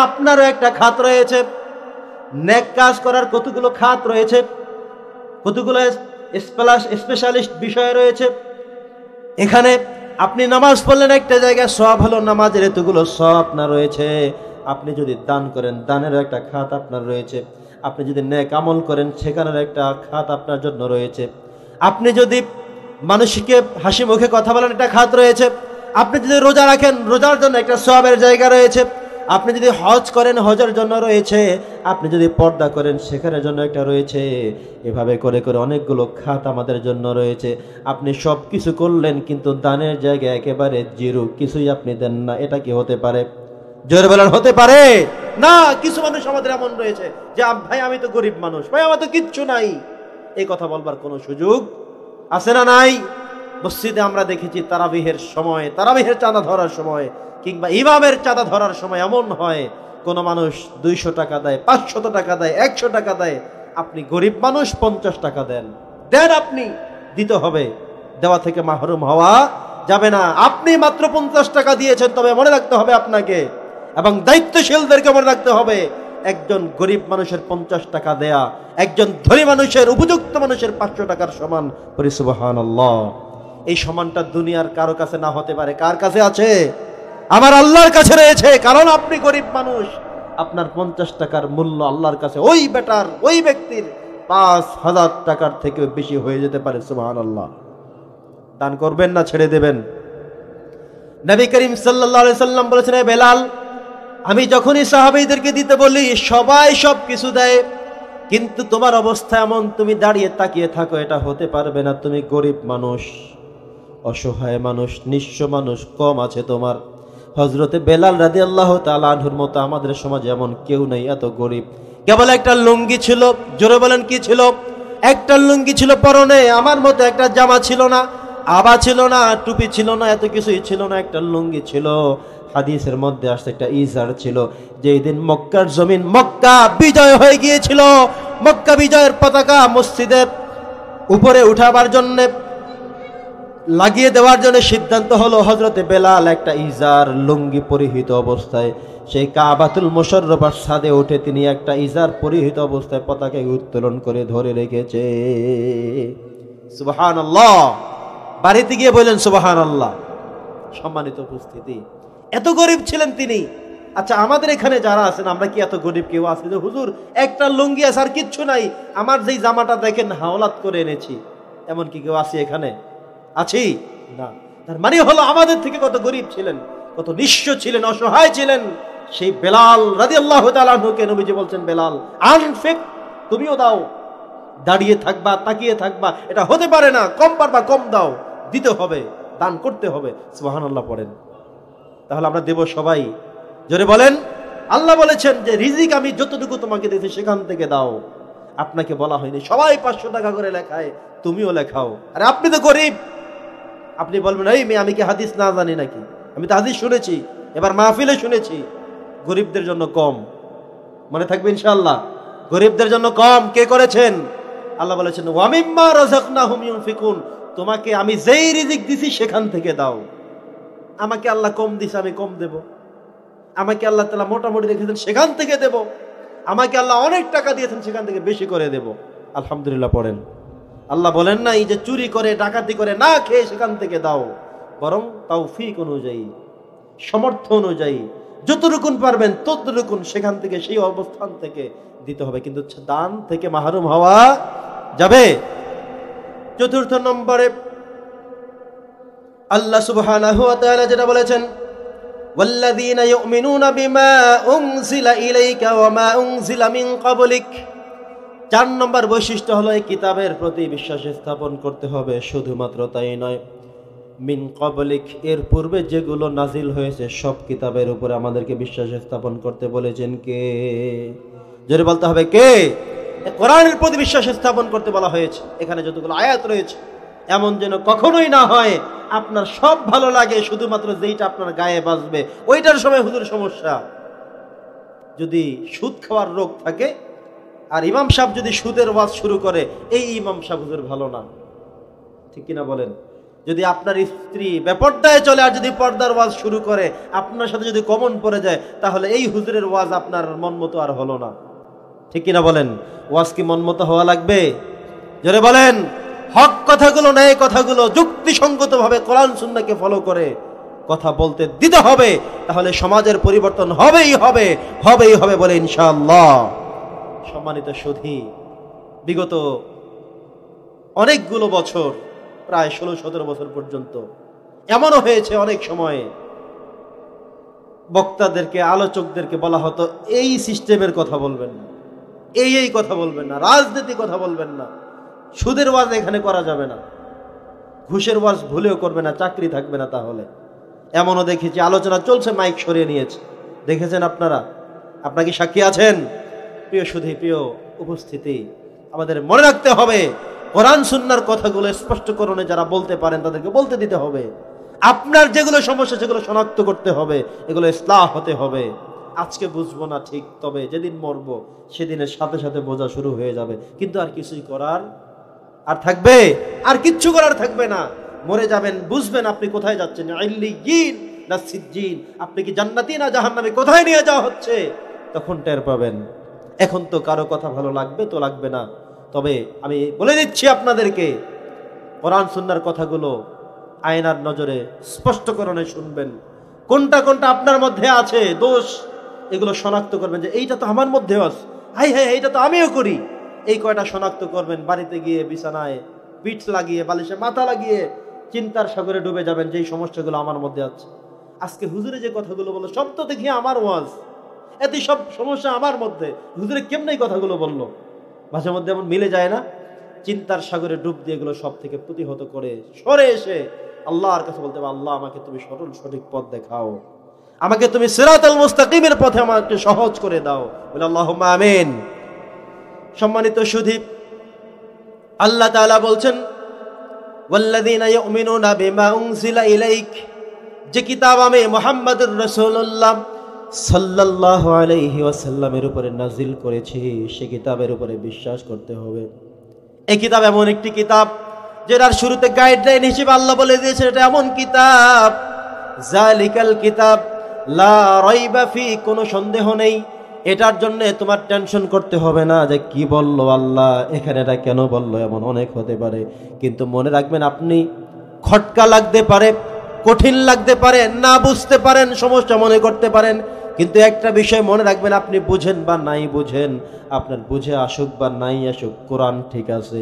আপনারও একটা খাত রয়েছে। নেক কাজ করার কতগুলো খাত রয়েছে, কতগুলো স্পেশালিস্ট বিষয় রয়েছে। এখানে আপনি নামাজ পড়লেন একটা জায়গায়, সওয়াব হলো নামাজের এতগুলো সওয়াব আপনার রয়েছে। আপনি যদি দান করেন দানেরও একটা খাত আপনার রয়েছে। আপনি যদি নেক আমল করেন সেখানের একটা খাত আপনার জন্য রয়েছে। আপনি যদি মানুষকে হাসি মুখে কথা বলেন একটা খাত রয়েছে। আপনি যদি রোজা রাখেন রোজার জন্য একটা সওয়াবের জায়গা রয়েছে। আপনি যদি হজ করেন হজের জন্য রয়েছে। আপনি যদি পর্দা করেন সেখানের জন্য একটা রয়েছে। এভাবে করে করে অনেকগুলো খাত আমাদের জন্য রয়েছে। আপনি সব কিছু করলেন কিন্তু দানের জায়গায় একেবারে জিরো, কিছুই আপনি দেন না। এটা কি হতে পারে? জোরে বলেন হতে পারে না। কিছু মানুষ আমাদের এমন রয়েছে যে ভাই আমি তো গরিব মানুষ, ভাই আমার তো কিচ্ছু নাই, এই কথা বলবার কোনো সুযোগ আছে না? নাই। মসজিদে আমরা দেখেছি তারাবিহের সময়, তারাবিহের চাঁদা ধরার সময় কিংবা ইমামের চাঁদা ধরার সময় এমন হয় কোন মানুষ 200 টাকা দেয়, 500 টাকা দেয়, 100 টাকা দেয়। আপনি গরিব মানুষ 50 টাকা দেন, আপনি দিতে হবে, দেওয়া থেকে মাহরুম হওয়া যাবে না। আপনি মাত্র 50 টাকা দিয়েছেন, তবে মনে রাখতে হবে আপনাকে এবং দায়িত্বশীলদেরকে মনে রাখতে হবে, একজন গরিব মানুষের 50 টাকা দেয়া একজন ধনী মানুষের, উপযুক্ত মানুষের 500 টাকার সমান। পরি সুবহানাল্লাহ। এই সমানটা দুনিয়ার কারো কাছে না হতে পারে। কার কাছে আছে? আমার আল্লাহর কাছে রয়েছে। কারণ আপনি গরিব মানুষ, আপনার 50 টাকার মূল্য আল্লাহর কাছে ওই বেটার, ওই ব্যক্তির 5000 টাকার থেকে বেশি হয়ে যেতে পারে। সুবহানাল্লাহ। দান করবেন না ছেড়ে দেবেন? নবী করিম সাল্লাল্লাহু আলাইহি সাল্লাম বলেছেন, হে বেলাল, আমি যখনই সাহাবীদেরকে দিতে বলি সবাই সব কিছু দেয়, কিন্তু তোমার অবস্থা এমন, তুমি দাঁড়িয়ে তাকিয়ে থাকো, এটা হতে পারবে না। তুমি গরিব মানুষ, অসহায় মানুষ, নিঃস্ব মানুষ কম আছে তোমার। হযরতে বেলাল রাদিয়াল্লাহু তাআলা আনহুর মতো আমাদের সমাজে এমন কেউ নেই, এত গরিব। কেবল একটা লুঙ্গি ছিল। জোরে বলেন কি ছিল? একটা লুঙ্গি ছিল পরনে। আমার মতো একটা জামা ছিল না, আবা ছিল না, টুপি ছিল না, এত কিছুই ছিল না, একটা লুঙ্গি ছিল। হাদিসের মধ্যে আসছে একটা ইজার ছিল। যেই দিন মক্কার জমিন, মক্কা বিজয় হয়ে গিয়েছিল, মক্কা বিজয়ের পতাকা মসজিদের উপরে উঠাবার জন্য, লাগিয়ে দেওয়ার জন্য সিদ্ধান্ত হলো, হযরতে বেলাল একটা ইজার লুঙ্গি পরিহিত অবস্থায় সেই কাবাতুল মুশাররফার ছাদে উঠে তিনি একটা ইজার পরিহিত অবস্থায় পতাকাকে উত্তোলন করে ধরে রেখেছে। সুবহানাল্লাহ। বাড়িতে গিয়ে বললেন সুবহানাল্লাহ। সম্মানিত উপস্থিতি, এত গরিব ছিলেন তিনি। আচ্ছা, আমাদের এখানে যারা আছেন আমরা কি এত গরিব কেউ আছে যে হুজুর একটা লুঙ্গি আছে আর কিচ্ছু নাই, আমার যেই জামাটা দেখেন হাওলাত করে এনেছি, এমন কি কেউ আছে এখানে? আছি না। তার মানে হলো আমাদের থেকে কত গরিব ছিলেন, কত নিঃস্ব ছিলেন, অসহায় ছিলেন। সেই বেলাল রাদিয়াল্লাহু তাআলা আনহুকে নবীজি বলছেন, বেলাল আনফিক, তুমিও দাও। দাঁড়িয়ে থাকবা, তাকিয়ে থাকবা এটা হতে পারে না। কম পারবা কম দাও, দিতে হবে, দান করতে হবে। সুবহানাল্লাহ পড়েন। তাহলে আমরা দেব সবাই। জোরে বলেন। আল্লাহ বলেছেন যে রিজিক আমি যতটুকু তোমাকে দিয়েছি সেখান থেকে দাও। আপনাকে বলা হয়নি সবাই 500 টাকা করে লেখায়, তুমিও লেখাও। আরে আপনি তো গরিব, আপনি বলবেন এই মেয়ে আমি কি হাদিস না জানি নাকি, আমি তো হাদিস শুনেছি, এবার মাহফিলে শুনেছি। গরিবদের জন্য কম, মনে থাকবে ইনশাআল্লাহ। গরিবদের জন্য কম কে করেছেন? আল্লাহ বলেছেন ওয়া মিম্মা রাযাকনাহুম ইউনফিকুন, তোমাকে আমি যেই রিজিক দিছি সেখান থেকে দাও। আমাকে আল্লাহ কম দিছে, আমি কম দেব। আমাকে আল্লাহ তাআলা মোটামুটি রেখেছেন, সেখান থেকে দেব। আমাকে আল্লাহ অনেক টাকা দিয়েছেন, সেখান থেকে বেশি করে দেব। আলহামদুলিল্লাহ পড়েন। আল্লাহ বলেন না এই যে চুরি করে ডাকাতি করে না খেয়ে সেখান থেকে দাও, বরং তৌফিক অনুযায়ী, সামর্থ্য অনুযায়ী যতটুকুন পারবেন ততটুকুন সেখান থেকে, সেই অবস্থান থেকে দিতে হবে, কিন্তু দান থেকে মাহরুম হওয়া যাবে। চতুর্থ নম্বরে আল্লাহ সুবহানাহু ওয়া তাআলা যেটা বলেছেন ওয়াল্লাযীনা ইউমিনুনা বিমা উনজিলা ইলাইকা ওয়া মা উনজিলা মিন ক্বাবলিক, 4 নম্বর বৈশিষ্ট্য হলো এই কিতাবের প্রতি বিশ্বাস স্থাপন করতে হবে। শুধুমাত্র তাই নয়, মিন ক্বাবলিক, এর পূর্বে যেগুলো নাজিল হয়েছে সব কিতাবের উপরে আমাদেরকে বিশ্বাস স্থাপন করতে বলেছেন কে? জোরে বলতে হবে কে? কোরআনের প্রতি বিশ্বাস স্থাপন করতে বলা হয়েছে। এখানে যতগুলো আয়াত রয়েছে এমন যেন কখনোই না হয় আপনার সব ভালো লাগে, শুধুমাত্র যেইটা আপনার গায়ে বাজবে ওইটার সময় হুজুর সমস্যা। যদি সুদ খাওয়ার রোগ থাকে আর ইমাম সাহেব যদি সুদের ওয়াজ শুরু করে, এই ইমাম সাহেব হুজুর ভালো না, ঠিক কিনা বলেন? যদি আপনার স্ত্রী বেপর্দায় চলে আর যদি পর্দার ওয়াজ শুরু করে, আপনার সাথে যদি কমন পড়ে যায়, তাহলে এই হুজুরের ওয়াজ আপনার মন মতো আর হলো না, ঠিক কিনা বলেন? ওয়াজ কি মন মতো হওয়া লাগবে? জোরে বলেন। হক কথাগুলো, ন্যায় কথাগুলো যুক্তিসঙ্গত ভাবে কোরআন সুন্নাহকে ফলো করে কথা বলতে দিতে হবে, তাহলে সমাজের পরিবর্তন হবেই হবে, হবেই হবে বলে ইনশাআল্লাহ। সম্মানিত সুধী, বিগত অনেকগুলো বছর, প্রায় 16-17 বছর পর্যন্ত এমনও হয়েছে অনেক সময়ে বক্তাদেরকে, আলোচকদেরকে বলা হতো এই সিস্টেমের কথা বলবেন না, এই কথা বলবেন না, রাজনীতি কথা বলবেন না, সুদের ওয়াজ এখানে করা যাবে না, ঘুষের ওয়াজ ভুলেও করবে না, চাকরি থাকবে না। তাহলে এমনও দেখেছি আলোচনা চলছে, মাইক সরিয়ে নিয়েছে, দেখেছেন আপনারা? আপনারা কি সাক্ষী আছেন? প্রিয় সুধী, প্রিয় উপস্থিতি, আমাদের মনে রাখতে হবে কোরআন সুন্নাহর কথাগুলো স্পষ্টকরণে যারা বলতে পারেন তাদেরকে বলতে দিতে হবে। আপনার যেগুলো সমস্যা সেগুলো শনাক্ত করতে হবে, এগুলো ইসলাহ হতে হবে। আজকে বুঝবো না ঠিক, তবে যেদিন মরবো সেদিনের সাথে সাথে বোঝা শুরু হয়ে যাবে, কিন্তু আর কিছুই করার আর থাকবে, আর কিচ্ছু করার থাকবে না। মরে যাবেন, বুঝবেন আপনি কোথায় যাচ্ছেন, ইল্লিয়িন না সিজ্জিন, আপনি কি জান্নাতি না জাহান্নামে, কোথায় নিয়ে যাওয়া হচ্ছে তখন টের পাবেন। এখন তো কারো কথা ভালো লাগবে তো লাগবে না, তবে আমি বলে দিচ্ছি আপনাদেরকে, কোরআন সুন্নাহর কথাগুলো আয়নার নজরে স্পষ্টকরণে শুনবেন। কোনটা কোনটা আপনার মধ্যে আছে দোষ, এগুলো শনাক্ত করবেন, যে এইটা তো আমার মধ্যেও আছে, হাই হাই এইটা তো আমিও করি। এই কয়টা শনাক্ত করবেন, বাড়িতে গিয়ে বিছানায় পিঠ লাগিয়ে, বালিশে মাথা লাগিয়ে চিন্তার সাগরে ডুবে যাবেন, যেই সমস্যাগুলো আমার মধ্যে আছে। আজকে হুজুরে যে কথাগুলো বললো সব তো দেখি আমার ওয়াজ, এত সব সমস্যা আমার মধ্যে, হুজুরে কেমন এই কথাগুলো বললো? মাঝে মধ্যে এমন মিলে যায় না? চিন্তার সাগরে ডুব দিয়ে এগুলো সব থেকে প্রতিহত করে সরে এসে আল্লাহর কাছে বলতে হবে, আল্লাহ আমাকে তুমি সরল সঠিক পথ দেখাও, আমাকে তুমি সিরাতাল মুস্তাকিমের পথে আমাকে সহজ করে দাও, বলে আল্লাহুম্মা আমিন। সম্মানিত সুধী, আল্লাহ তাআলা বলছেন ওয়াল্লাযীনা ইউমিনুনা বিমা উনজিলা ইলাইক, যে কিতাব আমি মুহাম্মদুর রাসূলুল্লাহ সাল্লাল্লাহু আলাইহি ওয়াসাল্লামের উপরে নাজিল করেছি, সে কিতাবের উপরে বিশ্বাস করতে হবে। এই কিতাব এমন একটি কিতাব যেটার শুরুতে গাইডলাইন হিসেবে আল্লাহ বলে দিয়েছেন এটা এমন কিতাব, জালিকাল কিতাব লা রাইবা ফি, কোনো সন্দেহ নেই, এটার জন্য তোমার টেনশন করতে হবে না যে কি বললো আল্লাহ, এখানে এটা কেন বললো, এমন অনেক হতে পারে। কিন্তু মনে রাখবেন, আপনি খটকা লাগতে পারে, কঠিন লাগতে পারে, না বুঝতে পারেন, সমস্যা মনে করতে পারেন, কিন্তু একটা বিষয় মনে রাখবেন, আপনি বুঝেন বা নাই বুঝেন, আপনার বুঝে আসুক বা নাই আসুক, কোরআন ঠিক আছে।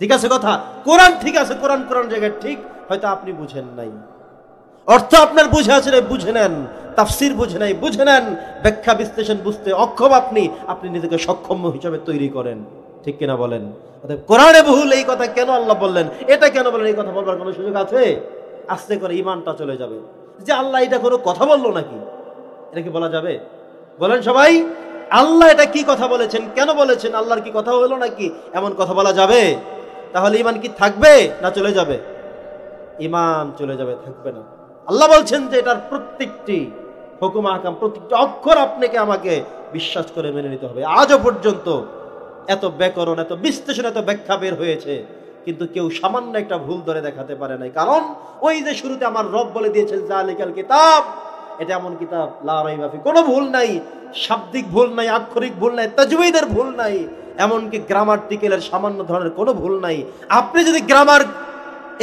ঠিক আছে কথা, কোরআন ঠিক আছে, কোরআন কোরআন জায়গায় ঠিক, হয়তো আপনি বুঝেন নাই, অর্থ আপনার বুঝে আছে বুঝে নেন, তাফসির বুঝে নাই বুঝে নেন, ব্যাখ্যা বিশ্লেষণ বুঝতে অক্ষম আপনি, আপনি নিজেকে সক্ষম হিসেবে তৈরি করেন, ঠিক কিনা বলেন? কোরআনে ভুল, এই কথা কেন আল্লাহ বললেন, এটা কেন বললেন, এই কথা বলবার কোনো সুযোগ আছে? আস্তে করে ইমানটা চলে যাবে যে আল্লাহ এটা কোনো কথা বললো নাকি, এটা কি বলা যাবে? বলেন সবাই, আল্লাহ এটা কি কথা বলেছেন, কেন বলেছেন, আল্লাহর কি কথা হলো নাকি, এমন কথা বলা যাবে? তাহলে ইমান কি থাকবে না চলে যাবে? ঈমান চলে যাবে, থাকবে না। আল্লাহ বলছেন যে এটার প্রত্যেকটি হুকুম আহকাম, প্রত্যেকটি অক্ষর আপনাকে আমাকে বিশ্বাস করে মেনে নিতে হবে। আজও পর্যন্ত এত ব্যাকরণ, এত বিশ্লেষণ, এত ব্যাখ্যা বের হয়েছে, কিন্তু কেউ সামান্য একটা ভুল ধরে দেখাতে পারে নাই। কারণ ওই যে শুরুতে আমার রব বলে দিয়েছেন যালিকাল কিতাব, এটা এমন কিতাব লা রাইবা ফি, কোনো ভুল নাই, শাব্দিক ভুল নাই, আক্ষরিক ভুল নাই, তাজউইদের ভুল নাই, এমনকি গ্রামাটিক্যালের সামান্য ধরনের কোনো ভুল নাই। আপনি যদি গ্রামার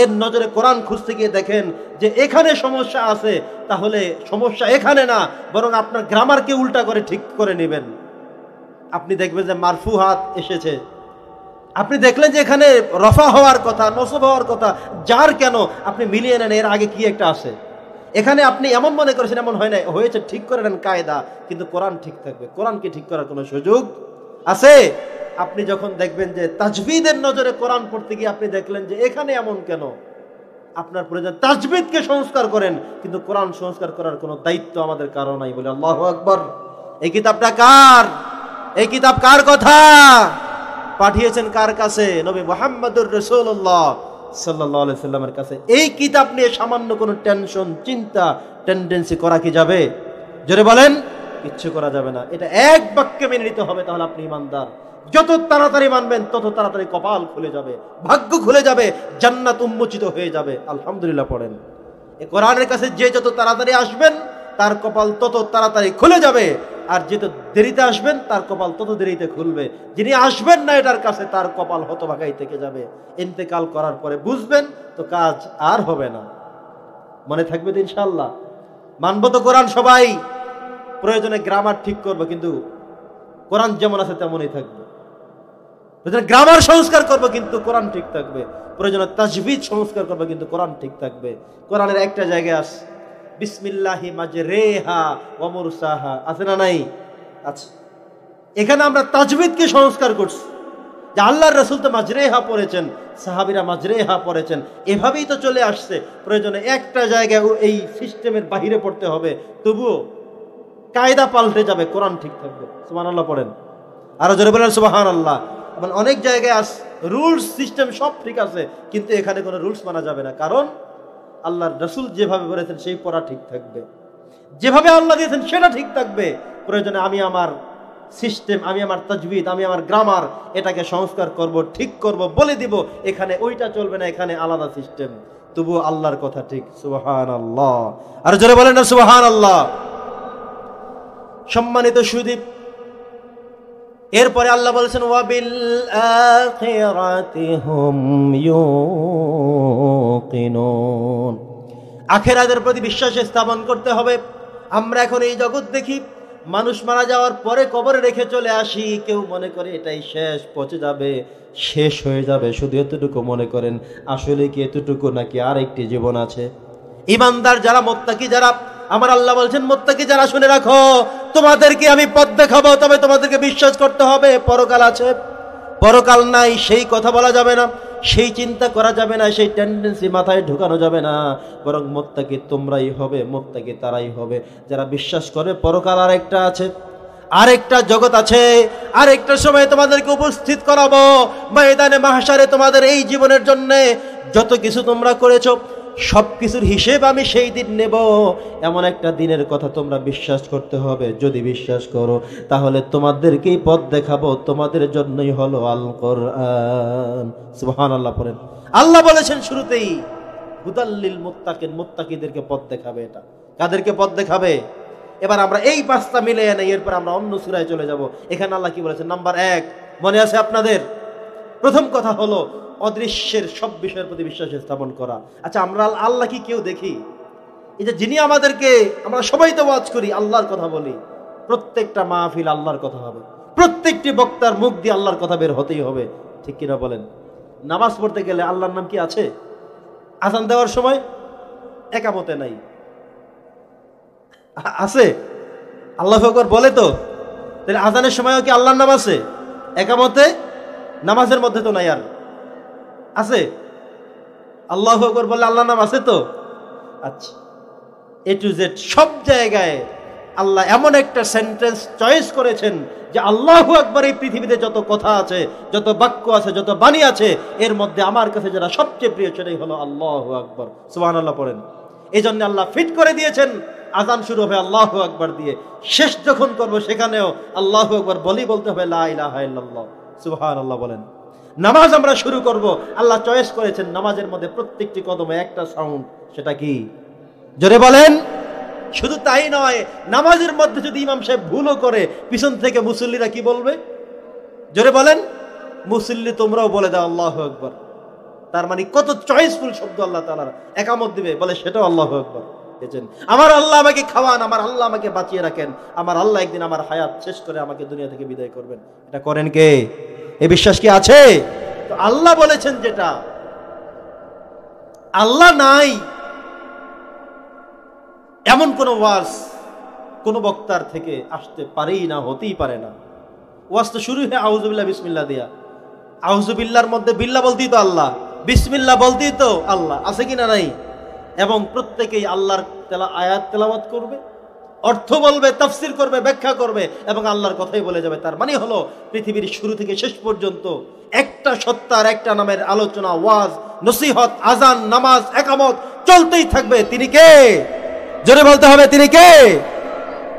এর নজরে কোরআন খুঁজতে গিয়ে দেখেন যে এখানে সমস্যা আছে, তাহলে সমস্যা এখানে না, বরং আপনার গ্রামারকে উল্টা করে ঠিক করে নেবেন। আপনি দেখবেন যে মারফুহাত এসেছে, আপনি দেখলেন যে এখানে রফা হওয়ার কথা, নসব হওয়ার কথা, যার কেন আপনি মিলিয়ে নেন এর আগে কি একটা আছে। এখানে আপনি এমন মনে করেছেন, এমন হয় না, হয়েছে, ঠিক করে নেন কায়দা, কিন্তু কোরআন ঠিক থাকবে। কোরআনকে ঠিক করার কোনো সুযোগ আছে? আপনি যখন দেখবেন যে তাজবিদের নজরে কোরআন পড়তে গিয়ে আপনি দেখলেন যে এখানে এমন কেন, আপনার প্রয়োজন তাজবিদকে সংস্কার করেন, কিন্তু কোরআন সংস্কার করার কোনো দায়িত্ব আমাদের কারো নাই। বলে আল্লাহু আকবার। এই কিতাবটা কার? এই কিতাব কার কথা পাঠিয়েছেন? কার কাছে? নবী মুহাম্মদুর রাসূলুল্লাহ সাল্লাল্লাহু আলাইহি সাল্লামের কাছে। এই কিতাব নিয়ে সামান্য কোনো টেনশন, চিন্তা, টেন্ডেন্সি করা কি যাবে? জোরে বলেন, কিচ্ছু করা যাবে না। এটা এক বাক্যে মেনে নিতে হবে, তাহলে আপনি ঈমানদার। যত তাড়াতাড়ি মানবেন তত তাড়াতাড়ি কপাল খুলে যাবে, ভাগ্য খুলে যাবে, জান্নাত উন্মোচিত হয়ে যাবে। আলহামদুলিল্লাহ পড়েন। এই কোরআনের কাছে যে যত তাড়াতাড়ি আসবেন তার কপাল তত তাড়াতাড়ি খুলে যাবে, আর যে তো দেরিতে আসবেন তার কপাল তত দেরিতে খুলবে। যিনি আসবেন না এটার কাছে, তার কপাল হতভাগাই থেকে যাবে। ইন্তেকাল করার পরে বুঝবেন তো কাজ আর হবে না। মনে থাকবে তো ইনশাআল্লাহ। মানবো তো কোরআন সবাই, প্রয়োজনে গ্রামার ঠিক করবো, কিন্তু কোরআন যেমন আছে তেমনই থাকবে। গ্রামার সংস্কার করবো কিন্তু কোরআন ঠিক থাকবে। প্রয়োজনে তাজবিদ সংস্কার করবো কিন্তু কোরআন ঠিক থাকবে। কোরআনের একটা জায়গায় আছে বিসমিল্লাহি মাজরেহা ওয়া মুরসাহা, আছে না নাই? আচ্ছা, এখানে আমরা তাজবিদকে সংস্কার করছি যে আল্লাহর রাসূল তো মাজরেহা পড়েছেন, সাহাবীরা মাজরেহা পড়েছেন, এভাবেই তো চলে আসছে। প্রয়োজনে একটা জায়গায় এই সিস্টেমের বাহিরে পড়তে হবে, তবুও কায়দা পাল্টে যাবে, কোরআন ঠিক থাকবে। সুবহানাল্লাহ পড়েন, আরো জোরে বলেন সুবহানাল্লাহ। এবং অনেক জায়গায় রুলস সিস্টেম সব ঠিক আছে, কিন্তু এখানে কোনো রুলস মানা যাবে না, কারণ আল্লাহর রাসূল যেভাবে বলেছেন সেই পড়া ঠিক থাকবে, যেভাবে আল্লাহ দিয়েছেন সেটা ঠিক থাকবে। প্রয়োজনে আমি আমার সিস্টেম, আমি আমার তাজবিদ, আমি আমার গ্রামার, এটাকে সংস্কার করব, ঠিক করব, বলে দিব এখানে ওইটা চলবে না, এখানে আলাদা সিস্টেম, তবুও আল্লাহর কথা ঠিক। সুবহানাল্লাহ, আর জোরে বলেন না সুবহানাল্লাহ। সম্মানিত সুদী, এরপরে আল্লাহ বলেছেন ওয়াবিল আখিরাতি হুম ইউকিনুন, আখিরাতের প্রতি বিশ্বাস স্থাপন করতে হবে। আমরা এখন এই জগৎ দেখি, মানুষ মারা যাওয়ার পরে কবরে রেখে চলে আসি, কেউ মনে করে এটাই শেষ, পচে যাবে, শেষ হয়ে যাবে, শুধু এতটুকু মনে করেন। আসলে কি এতটুকু নাকি আর একটি জীবন আছে? ঈমানদার যারা, মুত্তাকি যারা, আমার আল্লাহ বলছেন মুত্তাকি যারা, শুনে রাখো, তোমাদেরকে আমি পথ দেখাবো, তবে তোমাদেরকে বিশ্বাস করতে হবে পরকাল আছে। পরকাল নাই সেই কথা বলা যাবে না, সেই চিন্তা করা যাবে না, সেই টেন্ডেন্সি মাথায় ঢুকানো যাবে না। বরং মুত্তাকি তোমরাই হবে, মুত্তাকি তারাই হবে যারা বিশ্বাস করে পরকাল আরেকটা আছে, আরেকটা জগৎ আছে, আরেকটা সময় তোমাদেরকে উপস্থিত করাবো ময়দানে মাহশারে। তোমাদের এই জীবনের জন্য যত কিছু তোমরা করেছো সবকিছুর হিসেব আমি সেই দিন নেব। এমন একটা দিনের কথা তোমরা বিশ্বাস করতে হবে। যদি বিশ্বাস করো তাহলে তোমাদেরকেই পথ দেখাবো, তোমাদের জন্যই হলো আল কোরআন। সুবহানাল্লাহ পড়েন। আল্লাহ বলেছেন শুরুতেই হুদাল্লিল মুত্তাকিন, মুত্তাকিদেরকে পথ দেখাবে। এটা কাদেরকে পথ দেখাবে? এবার আমরা এই পাঁচটা মিলে নেই, এরপর আমরা অন্য সূরায় চলে যাব। এখানে আল্লাহ কি বলেছেন? নাম্বার 1, মনে আছে আপনাদের? প্রথম কথা হলো অদৃশ্যের সব বিষয়ের প্রতি বিশ্বাস স্থাপন করা। আচ্ছা, আমরা আল্লাহ কি কেউ দেখি? এই যে যিনি আমাদেরকে, আমরা সবাই তো ওয়াজ করি, আল্লাহর কথা বলি, প্রত্যেকটা মাহফিল আল্লাহর কথা হবে, প্রত্যেকটি বক্তার মুখ দিয়ে আল্লাহর কথা বের হতেই হবে, ঠিক কিনা বলেন? নামাজ পড়তে গেলে আল্লাহর নাম কি আছে? আযান দেওয়ার সময় একামতে নাই, আছে? আল্লাহু আকবার বলে তো, তাহলে আযানের সময়ও কি আল্লাহর নাম আছে? একামতে নামাজের মধ্যে তো নাই, আর আছে? আল্লাহু আকবার বললে আল্লাহর নাম আছে তো? আচ্ছা, A to Z সব জায়গায় আল্লাহ এমন একটা সেন্টেন্স চয়েস করেছেন যে আল্লাহু আকবার, এই পৃথিবীতে যত কথা আছে, যত বাক্য আছে, যত বাণী আছে, এর মধ্যে আমার কাছে যারা সবচেয়ে প্রিয় সেটাই হলো আল্লাহু আকবার। সুবহানাল্লাহ পড়েন। এই জন্য আল্লাহ ফিট করে দিয়েছেন, আজান শুরু হবে আল্লাহু আকবার দিয়ে, শেষ যখন করব সেখানেও আল্লাহু আকবার বলতে হবে লা ইলাহা ইল্লাল্লাহ। সুবহানাল্লাহ বলেন। নামাজ আমরা শুরু করব, আল্লাহ চয়েস করেছেন নামাজের মধ্যে প্রত্যেকটি কদমে একটা সাউন্ড, সেটা কি? জোরে বলেন। শুধু তাই নয়, নামাজের মধ্যে যদি ইমাম সাহেব ভুলও করে, পিছন থেকে মুসল্লিরা কি বলবে? জোরে বলেন। মুসল্লি তোমরাও বলে দাও আল্লাহু আকবার। তার মানে কত চয়েসফুল শব্দ আল্লাহ তাআলা একামত দিবে, বলে সেটাও আল্লাহু আকবার। আমার আল্লাহ আমাকে খাওয়ান, আমার আল্লাহ আমাকে বাঁচিয়ে রাখেন, আমার আল্লাহ একদিন আমার হায়াত শেষ করে আমাকে দুনিয়া থেকে বিদায় করবেন। এটা করেন কে? এই বিশ্বাস কি আছে? তো আল্লাহ বলেছেন যেটা, আল্লাহ নাই এমন কোন ওয়াজ কোন বক্তার থেকে আসতে পারেই না, হতেই পারে না। ওয়াজ তো শুরু হয় আউযুবিল্লাহ বিসমিল্লাহ দিয়া। আউযুবিল্লাহর মধ্যে বিল্লাহ বলতেই তো আল্লাহ, বিসমিল্লাহ বলতেই তো আল্লাহ, আছে কিনা নাই? এবং প্রত্যেকেই আল্লাহর আয়াত তেলাওয়াত করবে, অর্থ বলবে, তাফসির করবে, ব্যাখ্যা করবে এবং আল্লাহর কথাই বলে যাবে। তার মানে হলো পৃথিবীর শুরু থেকে শেষ পর্যন্ত একটা সত্তার, একটা নামের আলোচনা, ওয়াজ, নসিহত, আজান, নামাজ, একামত চলতেই থাকবে। তিনি কে? জোরে বলতে হবে, তিনি কে?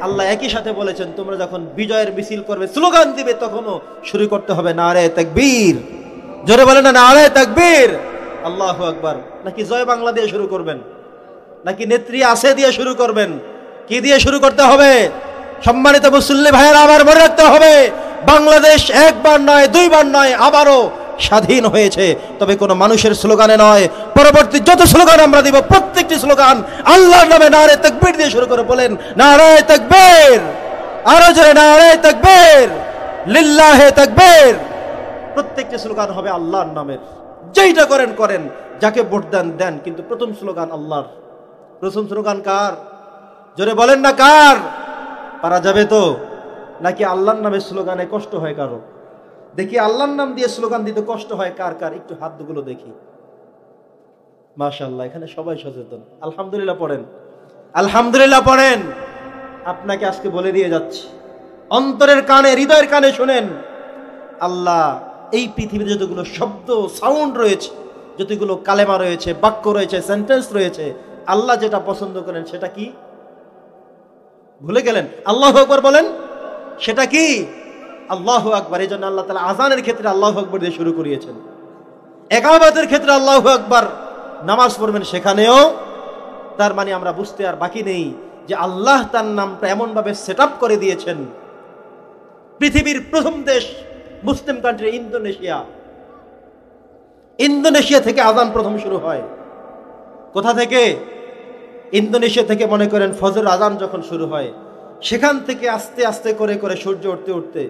আল্লাহ একই সাথে বলেছেন তোমরা যখন বিজয়ের মিছিল করবে, স্লোগান দিবে, তখনও শুরু করতে হবে নারে তাকবীর। জোরে বলেন না নারে তাকবীর, আল্লাহু আকবার। নাকি জয় বাংলা দিয়ে শুরু করবেন? নাকি নেত্রী আছে দিয়ে শুরু করবেন? কি দিয়ে শুরু করতে হবে? সম্মানিত মুসল্লি ভাইয়েরা, আমার মনে রাখতে হবে, বাংলাদেশ একবার নয়, দুইবার নয়, আবারও স্বাধীন হয়েছে, তবে কোনো মানুষের স্লোগানে নয়। পরবর্তী যত স্লোগান আমরা দিব, প্রত্যেকটি স্লোগান আল্লাহর নামে নারে তাকবীর দিয়ে শুরু করে। বলেন নারে তাকবীর, আরো জোরে নারে তাকবীর, লিল্লাহে তাকবীর। প্রত্যেকটি স্লোগান হবে আল্লাহর নামের। যেইটা করেন করেন, যাকে ভোট দেন দেন, কিন্তু প্রথম স্লোগান আল্লাহর। প্রথম স্লোগান কার? জোরে বলেন না কার? পারা যাবে তো? নাকি আল্লাহর নামে স্লোগানে কষ্ট হয় কারো? দেখি আল্লাহর নাম দিয়ে স্লোগান দিতে কষ্ট হয় কার কার, একটু হাতগুলো দেখি। মাশাআল্লাহ, এখানে সবাই সচেতন। আলহামদুলিল্লাহ পড়েন, আলহামদুলিল্লাহ পড়েন। আপনাকে আজকে বলে দিয়ে যাচ্ছি, অন্তরের কানে, হৃদয়ের কানে শুনেন, আল্লাহ এই পৃথিবীতে যতগুলো শব্দ, সাউন্ড রয়েছে, যতগুলো কালেমা রয়েছে, বাক্য রয়েছে, সেন্টেন্স রয়েছে, আল্লাহ যেটা পছন্দ করেন সেটা কি? ভুলে গেলেন? আল্লাহু আকবার বলেন। সেটা কি? আল্লাহু আকবার। এই জন্য আল্লাহ তাআলা আযানের ক্ষেত্রে আল্লাহু আকবার দিয়ে শুরু করিয়েছেন, ইকামতের ক্ষেত্রে আল্লাহু আকবার, নামাজ পড়বেন সেখানেও। তার মানে আমরা বুঝতে আর বাকি নেই যে আল্লাহ তার নামটা এমন ভাবে সেট আপ করে দিয়েছেন। পৃথিবীর প্রথম দেশ মুসলিম কান্ট্রি ইন্দোনেশিয়া। ইন্দোনেশিয়া থেকে আযান প্রথম শুরু হয়। কোথা থেকে? ইন্দোনেশিয়া থেকে। মনে করেন ফজর আযান যখন শুরু হয়, সেখান থেকে আস্তে আস্তে করে করে সূর্য উঠতে উঠতে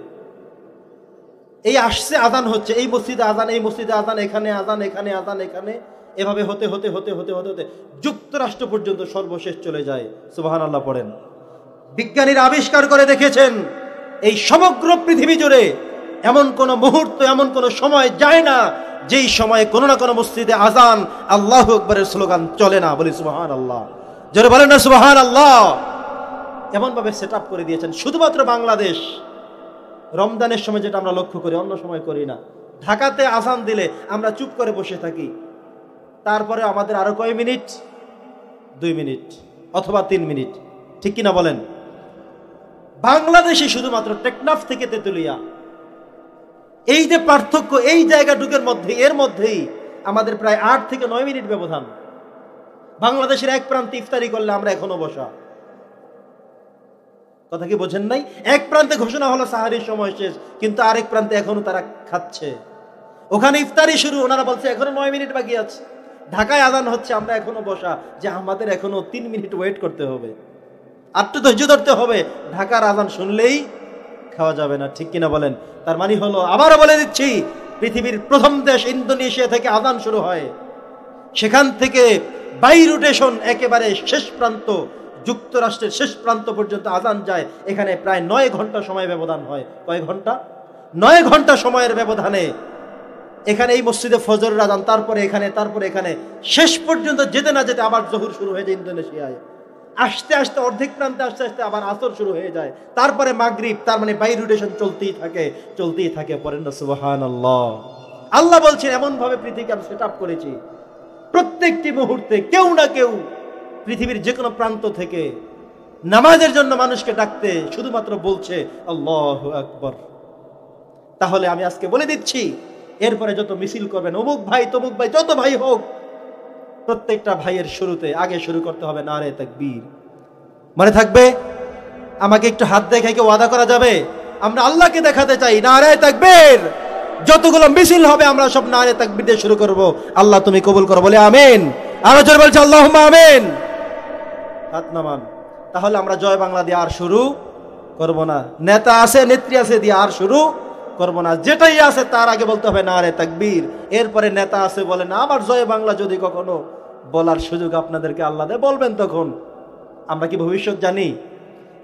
এই আসছে আযান হচ্ছে, এই মসজিদে আযান, এই মসজিদে আযান, এখানে আযান, এখানে আযান, এখানে, এভাবে হতে হতে হতে হতে হতে হতে যুক্তরাষ্ট্র পর্যন্ত সর্বশেষ চলে যায়। সুবহানাল্লাহ পড়েন। বিজ্ঞানীরা আবিষ্কার করে দেখেছেন, এই সমগ্র পৃথিবী জুড়ে এমন কোন মুহূর্ত, এমন কোন সময় যায় না যেই সময়ে কোনো না কোনো মসজিদে আযান, আল্লাহু আকবারের স্লোগান চলে না। বলি সুবহানাল্লাহ, জোরে বলেন না সুবহানাল্লাহ। এমন ভাবে সেট আপ করে দিয়েছেন। শুধুমাত্র বাংলাদেশ রমজানের সময় যেটা আমরা লক্ষ্য করি, অন্য সময় করি না। ঢাকাতে আযান দিলে আমরা চুপ করে বসে থাকি, তারপরে আমাদের আরো কয় মিনিট? 2 মিনিট অথবা 3 মিনিট, ঠিক কিনা বলেন? বাংলাদেশে শুধুমাত্র টেকনাফ থেকে তেতুলিয়া, এই যে পার্থক্য, এই জায়গাটুকের মধ্যে, এর মধ্যেই আমাদের প্রায় 8 থেকে 9 মিনিট ব্যবধান। বাংলাদেশের এক প্রান্তে ইফতারি করলে আমরা এখনো বসা। কথা কি বোঝেন নাই? এক প্রান্তে ঘোষণা হলো সাহারির সময় শেষ, কিন্তু আরেক প্রান্তে এখনো তারা খাচ্ছে। ওখানে ইফতারি শুরু, ওনারা বলছে এখনো 9 মিনিট বাকি আছে। ঢাকায় আযান হচ্ছে, আমরা এখনো বসা, যে আমাদের এখনো 3 মিনিট ওয়েট করতে হবে, আর তো ধৈর্য ধরতে হবে। ঢাকার আযান শুনলেই খাওয়া যাবে না, ঠিক কিনা বলেন? তার মানে হলো, আবারও বলে দিচ্ছি, পৃথিবীর প্রথম দেশ ইন্দোনেশিয়া থেকে আযান শুরু হয়, সেখান থেকে বাই রোটেশন একেবারে শেষ প্রান্ত, যুক্তরাষ্ট্রের শেষ প্রান্ত পর্যন্ত আযান যায়। এখানে প্রায় 9 ঘন্টা সময় ব্যবধান হয়। কয় ঘন্টা? 9 ঘন্টা সময়ের ব্যবধানে এখানে এই মসজিদে ফজরের আযান, তারপরে এখানে, তারপরে এখানে, শেষ পর্যন্ত যেতে না যেতে আবার জোহর শুরু হয়ে যায় ইন্দোনেশিয়ায়। আসতে আসতে অর্ধেক প্রান্তে আসতে আসতে আবার আসর শুরু হয়ে যায়, তারপরে মাগরিব, তার মানে বাই রোটেশন চলতেই থাকে। পরেন না সুবহানাল্লাহ। আল্লাহ বলছেন এমন ভাবে পৃথিবীকে আমি সেট আপ করেছি, প্রত্যেকটি মুহূর্তে কেউ না কেউ পৃথিবীর যে কোনো প্রান্ত থেকে নামাজের জন্য মানুষকে ডাকতে শুধুমাত্র বলছে আল্লাহু আকবার। তাহলে আমি আজকে বলে দিচ্ছি, এরপরে যত মিছিল করবেন, অমুক ভাই তমুক ভাই, যত ভাই হোক, প্রত্যেকটা ভাইয়ের শুরুতে আগে শুরু করতে হবে নারে তাকবীর। মনে থাকবে? আমাকে একটু হাত দেখে কি ওয়াদা করা যাবে? আমরা আল্লাহকে দেখাতে চাই নারে তাকবীর। যতগুলো মিছিল হবে আমরা সব নারে তাকবীর দিয়ে শুরু করব। আল্লাহ তুমি কবুল করো, বলে আমিন। আরো জোরে বলছি আল্লাহুম্মা আমিন। হাত নামান। তাহলে আমরা জয় বাংলা দিয়ে আর শুরু করব না, নেতা আছে নেত্রী আছে দিয়ে আর শুরু করব না। যেটাই আছে তার আগে বলতে হবে নারে তাকবীর। এরপরে নেতা আছে বলে না, আবার জয় বাংলা যদি কখনো বলার সুযোগ আপনাদেরকে আল্লাহ দেয় বলবেন। তখন আমরা কি ভবিষ্যৎ জানি?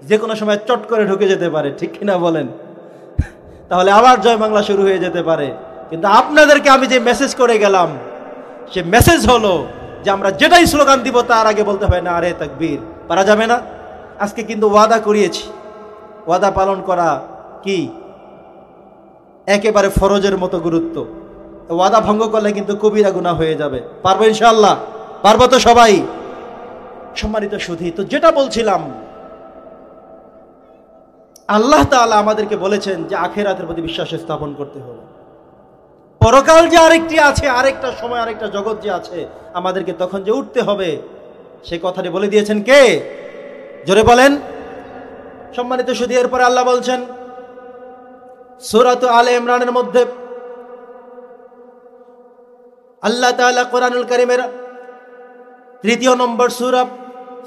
যে কোনো সময় চট করে ঢুকে যেতে পারে, ঠিক কিনা বলেন? তাহলে আবার জয় বাংলা শুরু হয়ে যেতে পারে। কিন্তু আপনাদেরকে আমি যে মেসেজ করে গেলাম, সে মেসেজ হলো যে আমরা যেটাই স্লোগান দিব তার আগে বলতে হবে নারে তাকবীর। পারা যাবে না? আজকে কিন্তু ওয়াদা করিয়েছি, ওয়াদা পালন করা কি একেবারে ফরজের মতো গুরুত্ব। ওয়াদা ভঙ্গ করলে কিন্তু কবিরা গুনাহ হয়ে যাবে। পারবো ইনশাআল্লাহ? পারবো তো সবাই? সম্মানিত সুধী, তো যেটা বলছিলাম, আল্লাহ তাআলা আমাদেরকে বলেছেন যে আখিরাতের প্রতি বিশ্বাস স্থাপন করতে হবে। পরকাল যে আরেকটি আছে, আরেকটা সময়, আরেকটা জগৎ যে আছে, আমাদেরকে তখন যে উঠতে হবে, সে কথাটি বলে দিয়েছেন কে? জোরে বলেন। সম্মানিত সুধী, এরপরে আল্লাহ বলছেন সূরা আলে ইমরানের মধ্যে, আল্লাহ তাআলা কোরআনুল কারীমের 3 নম্বর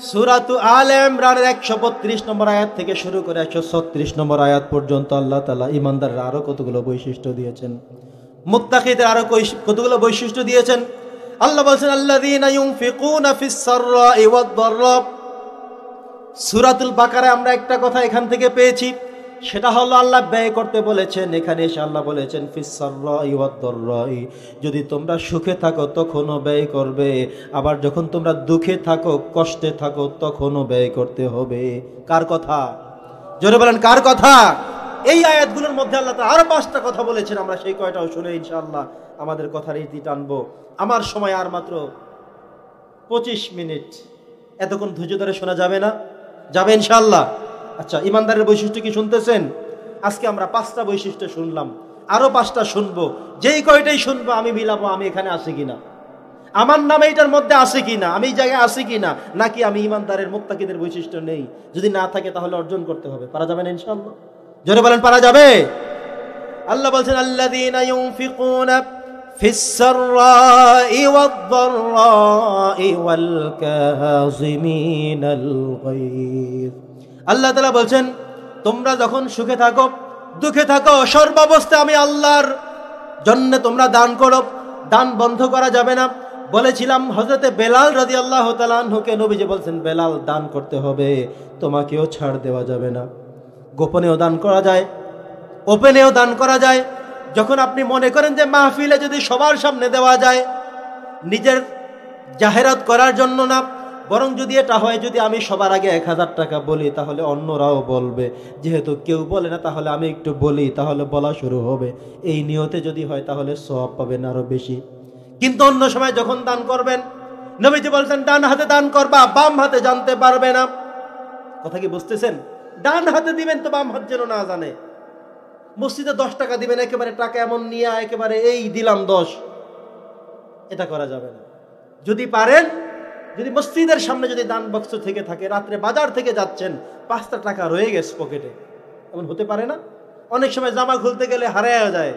সূরা আলে ইমরানের 132 নম্বর আয়াত থেকে শুরু করে 136 নম্বর আয়াত পর্যন্ত আল্লাহ তাআলা ঈমানদাররা আরো কতগুলো বৈশিষ্ট্য দিয়েছেন, মুত্তাকিদের আরো কতগুলো বৈশিষ্ট্য দিয়েছেন। আল্লাহ বলছেন আল্লাযীনা ইউনফিকুনা ফিস সাররাই ওয়াদ দাররা। সূরাতুল বাকারায় আমরা একটা কথা এখান থেকে পেয়েছি, সেটা হলো আল্লাহ ব্যয় করতে বলেছেন। এখানে এসে আল্লাহ বলেছেন ফিস সাররাই ওয়াদ দাররাই, যদি তোমরা সুখে থাকো তখনও ব্যয় করবে, আবার যখন তোমরা দুঃখে থাকো, কষ্টে থাকো, তখনও ব্যয় করতে হবে। কার কথা? জোরে বলেন কার কথা? এই আয়াতগুলোর মধ্যে আল্লাহ তাআলা আরো 5টা কথা বলেছেন। আমরা সেই কয়টাও শুনে ইনশাআল্লাহ আমাদের কথার ইতি টানবো। আমার সময় আর মাত্র 25 মিনিট। এতক্ষণ ধৈর্য ধরে শোনা যাবে না? যাবে ইনশাআল্লাহ? আচ্ছা, ইমানদারের বৈশিষ্ট্য কি শুনতেছেন? আজকে আমরা 5টা বৈশিষ্ট্য শুনলাম, আরো 5টা শুনবো। যেই কয়টাই শুনবো আমি মিলাবো আমি এখানে আছি কিনা, আমার নাম এইটার মধ্যে আছে কিনা, আমি এই জায়গায় আছি কিনা, নাকি আমি ইমানদারের মুত্তাকিদের বৈশিষ্ট্য নেই। যদি না থাকে তাহলে অর্জন করতে হবে। পারা যাবে না ইনশাআল্লাহ? জোরে বলেন পারা যাবে? আল্লাহ বলছেন আল্লাযীনা ইউনফিকুনা ফিস সাররাই ওয়াদ দাররাই ওয়াল কাযিমিনাল গায়য। আল্লাহ তাআলা বলছেন তোমরা যখন সুখে থাকো, দুঃখে থাকো, সর্বাবস্থায় আমি আল্লাহর জন্য তোমরা দান করো। দান বন্ধ করা যাবে না। বলেছিলাম হযরতে বেলাল রাদিয়াল্লাহু তাআলা আনহুকে নবীজি বলছেন বেলাল দান করতে হবে, তোমাকেও ছাড় দেওয়া যাবে না। গোপনেও দান করা যায়, ওপেনেও দান করা যায়। যখন আপনি মনে করেন যে মাহফিলে যদি সবার সামনে দেওয়া যায়, নিজের জাহেরাত করার জন্য না, বরং যদি এটা হয় যদি আমি সবার আগে 1000 টাকা বলি তাহলে অন্যরাও বলবে, যেহেতু কেউ বলে না তাহলে আমি একটু বলি, তাহলে বলা শুরু হবে। এই নিয়তে যদি হয় তাহলে সওয়াব পাবেন আরো বেশি। কিন্তু অন্য সময় যখন দান করবেন, নবীজি বলছেন ডান হাতে দান করবা, বাম হাতে জানতে পারবে না। কথা কি বুঝতেছেন? ডান হাতে দিবেন তো বাম হাত যেন না জানে। মসজিদে 10 টাকা দিবেন, একেবারে টাকা এমন নিয়ে একেবারে এই দিলাম 10, এটা করা যাবে না। যদি পারেন, যদি মসজিদের সামনে যদি দান বক্স থেকে থাকে, রাত্রে বাজার থেকে যাচ্ছেন 5টা টাকা রয়ে গেছে পকেটে, এমন হতে পারে না? অনেক সময় জামা খুলতে গেলে হারায় যায়।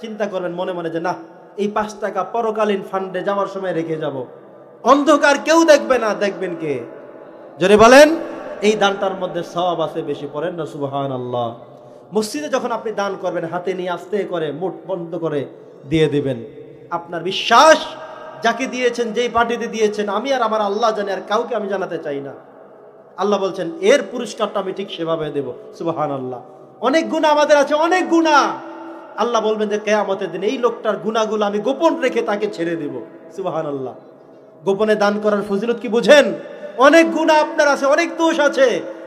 চিন্তা করবেন মনে মনে যে না, এই 5 টাকা পরকালীন ফান্ডে যাওয়ার সময় রেখে যাব। অন্ধকার, কেউ দেখবে না, দেখবেন কে? জোরে বলেন। এই দানটার মধ্যে সওয়াব আছে বেশি। পড়েন না সুবহানাল্লাহ। মসজিদে যখন আপনি দান করবেন, হাতে নিয়ে আস্তে করে মুঠ বন্ধ করে দিয়ে দিবেন। আপনার বিশ্বাস যাকে দিয়েছেন, যেই পার্টিতে দিয়েছেন, আমি আর আমার আল্লাহ জানি, আর কাউকে আমি জানাতে চাই না। আল্লাহ বলছেন এর পুরস্কারটা আমি ঠিক সেভাবে দেব। সুবহানাল্লাহ। অনেক গুনাহ আমাদের আছে, অনেক গুনাহ। আল্লাহ বলবেন যে কিয়ামতের দিন এই লোকটার গুনাহগুলো আমি গোপন রেখে তাকে ছেড়ে দেব। সুবহানাল্লাহ। গোপনে দান করার ফজিলত কি বুঝেন? অনেক গুনাহ আপনার আছে, অনেক দোষ আছে।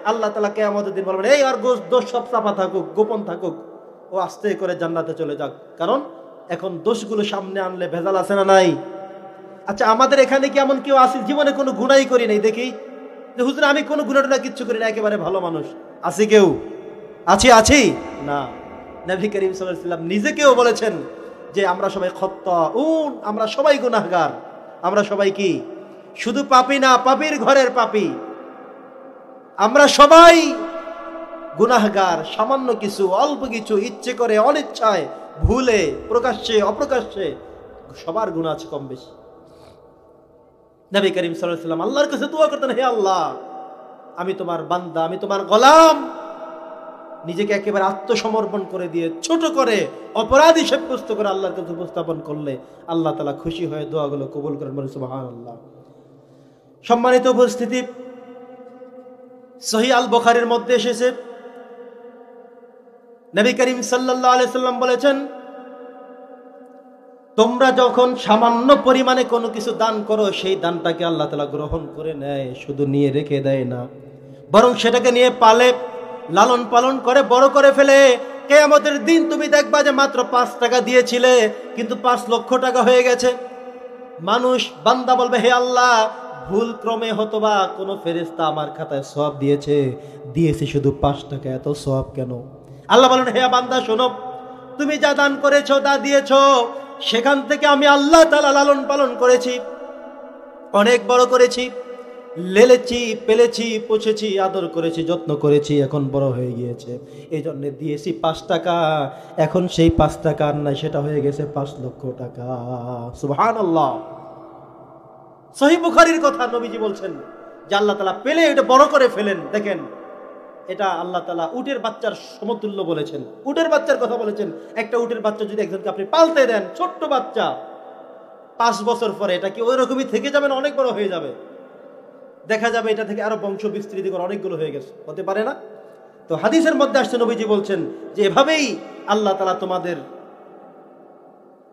আল্লাহ তাআলা কিয়ামতের দিন বলবেন, এই আর দোষ সব চাপা থাকুক, গোপন থাকুক, ও আস্তে করে জান্নাতে চলে যাক। কারণ এখন দোষগুলো সামনে আনলে ভেজাল আছে না নাই? আচ্ছা, আমাদের এখানে কি এমন কেউ আছে জীবনে কোনো গুনাহই করি নাই? দেখি যে হুজুর আমি কোনো গুনাহ কিচ্ছু করি না, একেবারে ভালো মানুষ। আছে কেউ? আছি না। নবী করিম সাল্লাল্লাহু আলাইহি ওয়াসাল্লাম নিজেকেও বলেছেন যে আমরা সবাই খাত্তাউন, আমরা সবাই গুনাহগার। আমরা সবাই কি শুধু পাপী না, পাপীর ঘরের পাপী। আমরা সবাই গুনাহগার। সামান্য কিছু, অল্প কিছু, ইচ্ছে করে অনিচ্ছায়, ভুলে, প্রকাশ্যে অপ্রকাশ্যে সবার গুনাহ আছে কম বেশি। নবী করিম সাল্লাল্লাহু আলাইহি ওয়াসাল্লাম আল্লাহর কাছে দোয়া করতেন, হে আল্লাহ, আমি তোমার বান্দা, আমি তোমার গোলাম। নিজেকে একেবারে আত্মসমর্পণ করে দিয়ে, ছোট করে, অপরাধী সাব্যস্ত করে আল্লাহর কাছে উপস্থাপন করলে আল্লাহ তাআলা খুশি হয়ে দোয়াগুলো কবুল করেন। বলেন সুবহানাল্লাহ। সম্মানিত উপস্থিতি, সহিহ আল বুখারীর মধ্যে এসেছে, নবী করিম সাল্লাল্লাহু আলাইহি সাল্লাম বলেছেন, তোমরা যখন সামান্য পরিমাণে কোনো কিছু দান করো, সেই দানটাকে আল্লাহ তাআলা গ্রহণ করে নেয়, শুধু নিয়ে রেখে দেয় না, বরং সেটাকে নিয়ে পালে, লালন পালন করে, বড় করে ফেলে। কিয়ামতের দিন তুমি দেখবা যে মাত্র 5 টাকা দিয়েছিলে, কিন্তু 5 লক্ষ টাকা হয়ে গেছে। মানুষ, বান্দা বলবে, হে আল্লাহ, ভুল ক্রমে হতবা কোনো ফেরেশতা আমার খাতায় সওয়াব দিয়েছে শুধু 5 টাকা, এত সওয়াব কেন? আল্লাহ বলেন, হে বান্দা শোনো, তুমি যা দান করেছো, তা দিয়েছো, সেখান থেকে আমি আল্লাহ তাআলা লালন পালন করেছি, অনেক বড় করেছি, লেলেছি, পেলেছি, পুষেছি, আদর করেছি, যত্ন করেছি, এখন বড় হয়ে গিয়েছে, এই জন্য দিয়েছি 5 টাকা। এখন সেই 5 টাকা আর নাই, সেটা হয়ে গেছে 5 লক্ষ টাকা। সুবহানাল্লাহ। সহিহ বুখারীর কথা, নবীজি বলছেন যে আল্লাহ তাআলা পেলে এটা বড় করে ফেলেন। দেখেন, এটা আল্লাহ তাআলা উটের বাচ্চার সমতুল্য বলেছেন। উটের বাচ্চার কথা বলেছেন। একটা উটের বাচ্চা যদি একজনকে আপনি পালতে দেন, ছোট্ট বাচ্চা, 5 বছর পরে এটা কি ওই রকমই থেকে যাবে না অনেক বড় হয়ে যাবে? দেখা যাবে এটা থেকে আরো বংশ বিস্তৃতি করে অনেকগুলো হয়ে গেছে, হতে পারে না? তো হাদিসের মধ্যে আসছে, নবীজি বলছেন যে এভাবেই আল্লাহ তাআলা তোমাদের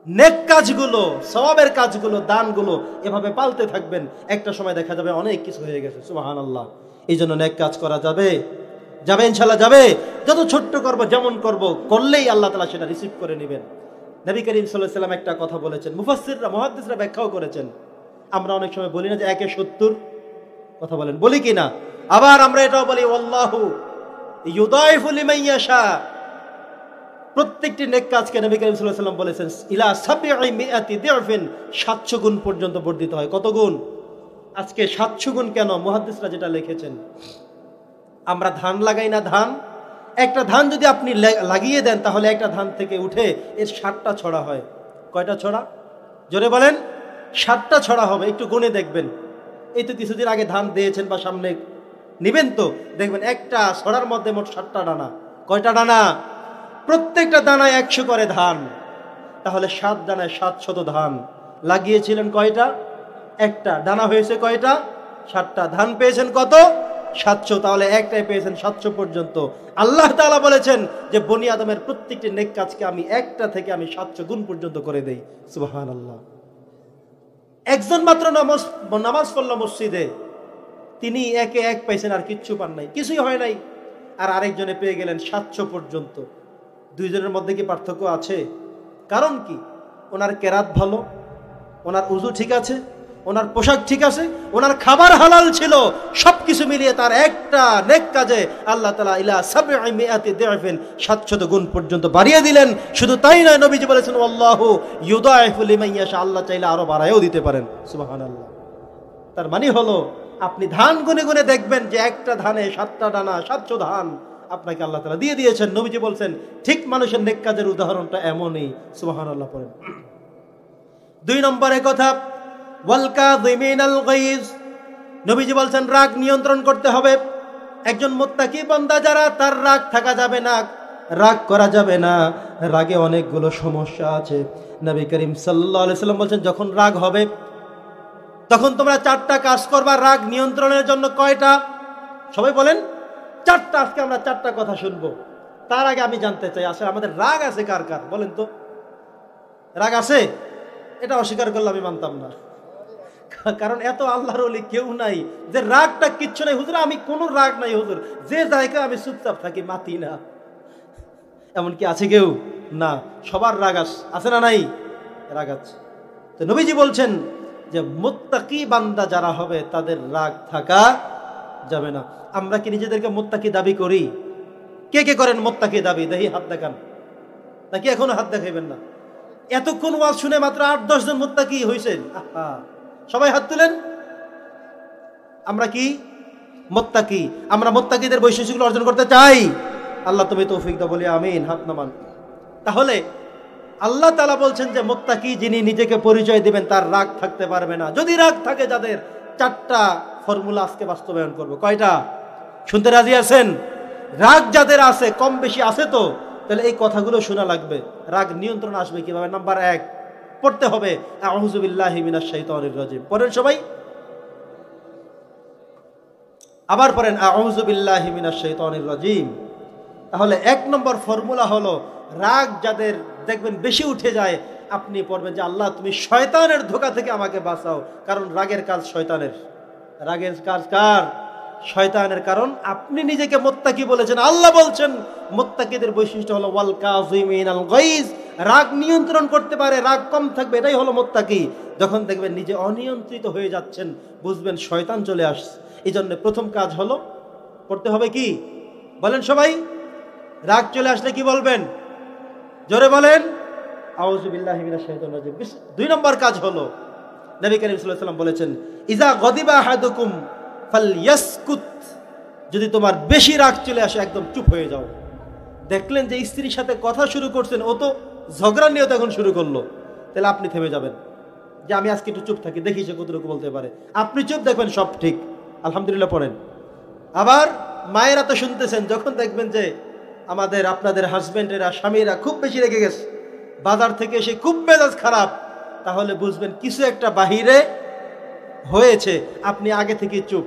নেক কাজগুলো, সওয়াবের কাজগুলো, দানগুলো এভাবে পালতে থাকবেন, একটা সময় দেখা যাবে অনেক কিছু হয়ে গেছে। সুবহানাল্লাহ। এই জন্য নেক কাজ করা যাবে ইনশাআল্লাহ যাবে। যত ছোট্ট করব, যেমন করব, করলেই আল্লাহ তাআলা সেটা রিসিভ করে নেবেন। নবী করিম সাল্লাল্লাহু আলাইহি সাল্লাম একটা কথা বলেছেন, মুফাসসিররা, মুহাদ্দিসরা ব্যাখ্যাও করেছেন। আমরা অনেক সময় বলি না যে 1 এ 70, কথা বলেন, বলি কি না? আবার আমরা এটাও বলি, আল্লাহু ইউদাইফু লিমান ইয়াশা। প্রত্যেকটি নেক কাজকে নবী করিম সাল্লাল্লাহু আলাইহি ওয়াসাল্লাম বলেছেন ইলা 700 দিরফিন, 700 গুণ পর্যন্ত বর্ধিত হয়। কত গুণ? আজকে 700 গুণ কেন? মুহাদ্দিসরা যেটা লিখেছেন, আমরা ধান লাগাই না, ধান, একটা ধান যদি আপনি লাগিয়ে দেন, তাহলে একটা ধান থেকে উঠে এর 7টা ছড়া হয়। কয়টা ছড়া? জোরে বলেন। 7টা ছড়া হবে। একটু গুণে দেখবেন। এই তো কিছুদিন আগে ধান দিয়েছেন বা সামনে নিবেন, তো দেখবেন একটা ছড়ার মধ্যে মোট 7টা দানা। কয়টা দানা? প্রত্যেকটা দানায় 100 করে ধান। তাহলে 7 দানায় 700 ধান। লাগিয়েছিলেন কয়টা? একটা। দানা হয়েছে কয়টা? 7টা। ধান পেয়েছেন কত? 700। তাহলে একটাই পেয়েছেন 700 পর্যন্ত। আল্লাহ তাআলা বলেছেন যে বনি আদমের প্রত্যেকটি নেক কাজকে আমি একটা থেকে আমি 700 গুণ পর্যন্ত করে দেই। সুবহানাল্লাহ। একজন মাত্র নামাজ পড়ল মসজিদে, তিনি 1-এ 1 পাইছেন, আর কিচ্ছু পান নাই, কিছুই হয় নাই। আর আরেকজনে পেয়ে গেলেন 700 পর্যন্ত। দুইজনের মধ্যে কি পার্থক্য আছে? কারণ কি? ওনার কেরাত ভালো, ওনার উযু ঠিক আছে, ওনার পোশাক ঠিক আছে, ওনার খাবার হালাল ছিল, সবকিছু মিলিয়ে তার একটা নেক কাজে আল্লাহ তাআলা ইলা 700 দিরফিন, 700 গুণ পর্যন্ত বাড়িয়ে দিলেন। শুধু তাই নয়, নবীজি বলেছেন আল্লাহু ইউদাইফু লিমান ইয়াশা, আল্লাহ চাইলে আরো বাড়ায়ও দিতে পারেন। সুবহানাল্লাহ। তার মানে হলো, আপনি ধান গুনে গুনে দেখবেন যে একটা ধানে 7টা দানা, 700 ধান আপনাকে আল্লাহ তাআলা দিয়ে দিয়েছেন। নবীজি বলছেন ঠিক মানুষের নেক কাজের উদাহরণটা এমনই। সুবহানাল্লাহ পড়েন। 2 নম্বরে কথা, ওয়াল কাযিমিনাল গায়জ। নবীজি বলছেন রাগ নিয়ন্ত্রণ করতে হবে। একজন মুত্তাকি বান্দা যারা, তার রাগ থাকা যাবে না, রাগ করা যাবে না। রাগে অনেকগুলো সমস্যা আছে। নবী করিম সাল্লাল্লাহু আলাইহি সাল্লাম বলছেন যখন রাগ হবে, তখন তোমরা 4টা কাজ করবা রাগ নিয়ন্ত্রণের জন্য। কয়টা? সবাই বলেন। 4টা। আজকে আমরা 4টা কথা শুনবো। তার আগে আমি জানতে চাই, আসলে আমাদের রাগ আছে কার কার? বলেন তো। রাগ আছে? এটা অস্বীকার করলে আমি মানতাম না। কারণ এত আল্লাহর ওলি কেউ নাই যে রাগটা কিচ্ছু নাই, হুজুর আমি কোনো রাগ নাই হুজুর, যে জায়গায় আমি চুপচাপ থাকি মাতি না, এমন কি আছে কেউ? না, সবার রাগ আছে না নাই? রাগ আছে। তো নবীজি বলছেন যে মুত্তাকি বান্দা যারা হবে তাদের রাগ থাকা যাবে না। আমরা কি নিজেদেরকে মুত্তাকি দাবি করি? কে কে করেন মুত্তাকি দাবি? দেখি হাত দেখান। নাকি এখনো হাত দেখাইবেন না? এতক্ষণ ওয়াজ শুনে মাত্র 8-10 জন মুত্তাকি হইছেন। সবাই হাত তুলেন। আমরা কি মুত্তাকি? আমরা মুত্তাকিদের বৈশিষ্ট্যগুলো অর্জন করতে চাই। আল্লাহ তুমি তৌফিক দাও, বলি আমিন। হাত নামান। তাহলে আল্লাহ তাআলা বলছেন যে মুত্তাকি যিনি নিজেকে পরিচয় দিবেন তার রাগ থাকতে পারবে না। যদি রাগ থাকে যাদের, 4টা ফর্মুলা আজকে বাস্তবায়ন করব। কয়টা? শুনতে রাজি আছেন? রাগ যাদের আছে, কম বেশি আছে তো, তাহলে এই কথাগুলো শোনা লাগবে। রাগ নিয়ন্ত্রণ আসবে কিভাবে? নাম্বার 1, পড়তে হবে আউযু বিল্লাহি মিনাশ শাইতানির রাজিম। পড়েন সবাই, আবার পড়েন আউযু বিল্লাহি মিনাশ শাইতানির রাজিম। তাহলে 1 নম্বর ফর্মুলা হলো, রাগ যাদের দেখবেন বেশি উঠে যায়, আপনি পড়বেন যে আল্লাহ তুমি শয়তানের ধোঁকা থেকে আমাকে বাঁচাও। কারণ রাগের কাজ শয়তানের। রাগের কাজ কার? শয়তানের। কারণ আপনি নিজেকে মুত্তাকি বলেছেন, আল্লাহ বলছেন মুত্তাকিদের বৈশিষ্ট্য হলো ওয়াল কাযিমিনাল গায়জ, রাগ নিয়ন্ত্রণ করতে পারে, রাগ কম থাকবে, এটাই হলো মুত্তাকি। যখন দেখবেন নিজে অনিয়ন্ত্রিত হয়ে যাচ্ছেন, বুঝবেন শয়তান চলে আসছে। এই জন্য প্রথম কাজ হলো পড়তে হবে কি? বলেন সবাই, রাগ চলে আসলে কি বলবেন? জোরে বলেন আউযু বিল্লাহি মিনাশ শাইতানির রাজিম। 2 নম্বর কাজ হলো, নবী করিম সাল্লাল্লাহু আলাইহি ওয়াসাল্লাম বলেছেন ইজা গাদিবা আহাদুকুম ফালইয়াসকুত, যদি তোমার বেশি রাগ চলে আসে একদম চুপ হয়ে যাও। দেখলেন যে স্ত্রীর সাথে কথা শুরু করছেন, ও তো ঝগড়া নিয়ে তখন শুরু করলো, তাহলে আপনি থেমে যাবেন যে আমি আজকে একটু চুপ থাকি, দেখি সে কতটুকু বলতে পারে। আপনি চুপ, দেখবেন সব ঠিক, আলহামদুলিল্লাহ পড়েন। আবার মায়েরা তো শুনতেছেন, যখন দেখবেন যে আপনাদের হাজবেন্ডেরা, স্বামীরা খুব বেশি রেগে গেছে, বাজার থেকে এসে খুব মেজাজ খারাপ, তাহলে বুঝবেন কিছু একটা বাহিরে হয়েছে। আপনি আগে থেকে চুপ,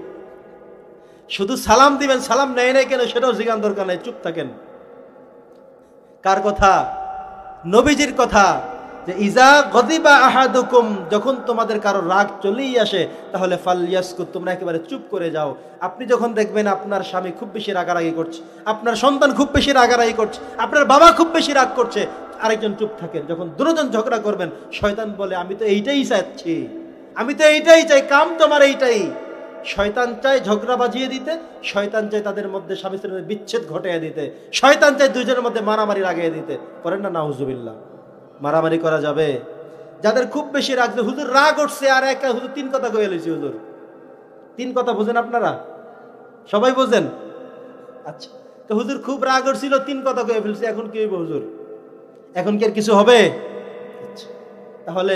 শুধু সালাম দিবেন, সালাম নেয় নাই কেন সেটাও জিজ্ঞান দরকার নাই, চুপ থাকেন। কার কথা? নবীজির কথা, যে ইজা গদিবা আহাদুকুম, যখন তোমাদের কারো রাগ চলেই আসে তাহলে ফালইয়াসকুত, তোমরা একেবারে চুপ করে যাও। আপনি যখন দেখবেন আপনার স্বামী খুব বেশি রাগারাগি করছে, আপনার সন্তান খুব বেশি রাগারাগি করছে, আপনার বাবা খুব বেশি রাগ করছে, আরেকজন চুপ থাকেন। যখন দুজন ঝগড়া করবেন, শয়তান বলে আমি তো এইটাই চাচ্ছি, আমি তো এইটাই চাই, কাম তোমার এইটাই। শয়তান চায় ঝগড়া বাজিয়ে দিতে, শয়তান চায় তাদের মধ্যে স্বামী স্ত্রীর মধ্যে বিচ্ছেদ ঘটিয়ে দিতে, শয়তান চায় দুজনের মধ্যে মারামারি লাগিয়ে দিতে। করেন না নাউজুবিল্লাহ? মারামারি করা যাবে? যাদের খুব বেশি রাগ, হুজুর রাগ উঠছে আর একা হুজুর 3 কথা কয়ে লইছি, হুজুর 3 কথা বুঝেন আপনারা? সবাই বোঝেন? আচ্ছা, তো হুজুর খুব রাগ উঠছিল, 3 কথা কয়ে ফেলছি, এখন কি হইব হুজুর? এখন কি আর কিছু হবে? আচ্ছা, তাহলে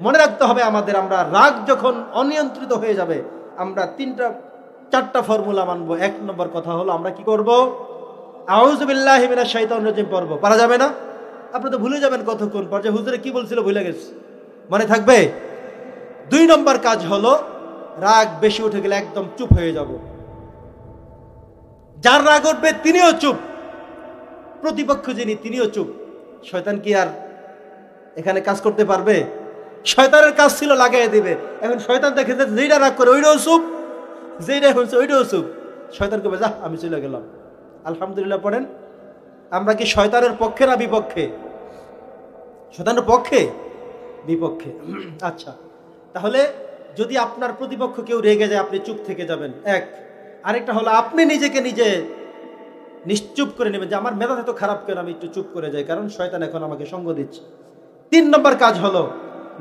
মনে রাখতে হবে আমাদের, আমরা রাগ যখন অনিয়ন্ত্রিত হয়ে যাবে, আমরা 4টা ফর্মুলা মানবো। 1 নম্বর কথা হলো, আমরা কি করব? আউযু বিল্লাহি মিনাশ শাইতানির রাজিম পড়ব। পারা যাবে না? আপনি তো ভুলে যাবেন কতক্ষণ পর যে হুজুরে কি বলছিল, ভুলে গেছে, মনে থাকবে? 2 নম্বর কাজ হলো, রাগ বেশি উঠে গেলে একদম চুপ হয়ে যাব। যার রাগ উঠবে তিনিও চুপ, প্রতিপক্ষ যিনি তিনিও চুপ। শয়তান কি আর এখানে কাজ করতে পারবে? শয়তানের কাজ ছিল লাগাইয়া দিবে। এখন শয়তান দেখে যে যেইটা রাগ করে ওইটাও চুপ, যেইটা হচ্ছে ওইটাও চুপ। শয়তান কবে যা আমি চলে গেলাম। আলহামদুলিল্লাহ পড়েন। আমরা কি শয়তানের পক্ষে না বিপক্ষে? শয়তানের পক্ষে, বিপক্ষে। আচ্ছা, তাহলে যদি আপনার প্রতিপক্ষ কেউ রেগে যায়, আপনি চুপ থেকে যাবেন, 1। আরেকটা হলো, আপনি নিজেকে নিজে নিশ্চুপ করে নেবেন যে আমার মেজাজ এত খারাপ কেন, আমি একটু চুপ করে যাই, কারণ শয়তান এখন আমাকে সঙ্গ দিচ্ছে। 3 নম্বর কাজ হলো,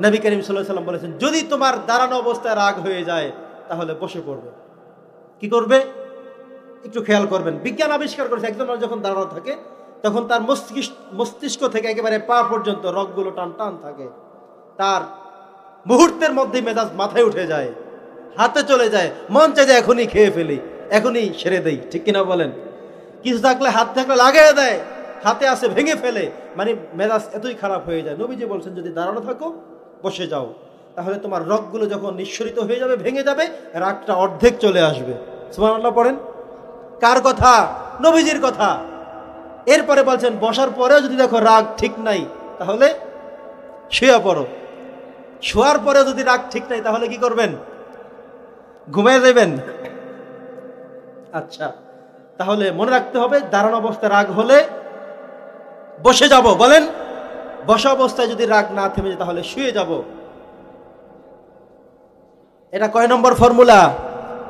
নবী করিম সাল্লাল্লাহু আলাইহি ওয়াসাল্লাম বলেছেন, যদি তোমার দাঁড়ানো অবস্থায় রাগ হয়ে যায় তাহলে বসে পড়বে। কি করবে? একটু খেয়াল করবেন। বিজ্ঞান আবিষ্কার করেছে, একজন মানুষ যখন দাঁড়ানো থাকে তখন তার মস্তিষ্ক থেকে একেবারে পা পর্যন্ত রগগুলো টান টান থাকে। তার মুহূর্তের মধ্যে মেজাজ মাথায় উঠে যায়, হাতে চলে যায়, মন চায় যে এখনই খেয়ে ফেলি, এখনই সেরে দেই। ঠিক কিনা বলেন? কিছু থাকলে, হাত থাকলে লাগিয়ে দেয়, হাতে আসে ভেঙে ফেলে, মানে মেজাজ এতই খারাপ হয়ে যায়। নবীজি বলছেন, যদি দাঁড়ানো থাকো বসে যাও, তাহলে তোমার রগগুলো যখন নিঃসরিত হয়ে যাবে, ভেঙে যাবে, রাগটা অর্ধেক চলে আসবে। সুবহানাল্লাহ পড়েন। কার কথা? নবীজির কথা। এরপরে বলছেন, বসার পরেও যদি দেখো রাগ ঠিক নাই, তাহলে শুয়ে পড়ো। শোয়ার পরে যদি রাগ ঠিক নাই তাহলে কি করবেন? ঘুমিয়ে যাবেন? আচ্ছা, তাহলে মনে রাখতে হবে দাঁড়ানো অবস্থায় রাগ হলে বসে যাব। বলেন, বসা অবস্থায় যদি রাগ না থেমে যায় তাহলে শুয়ে যাব। এটা কয় নম্বর ফর্মুলা?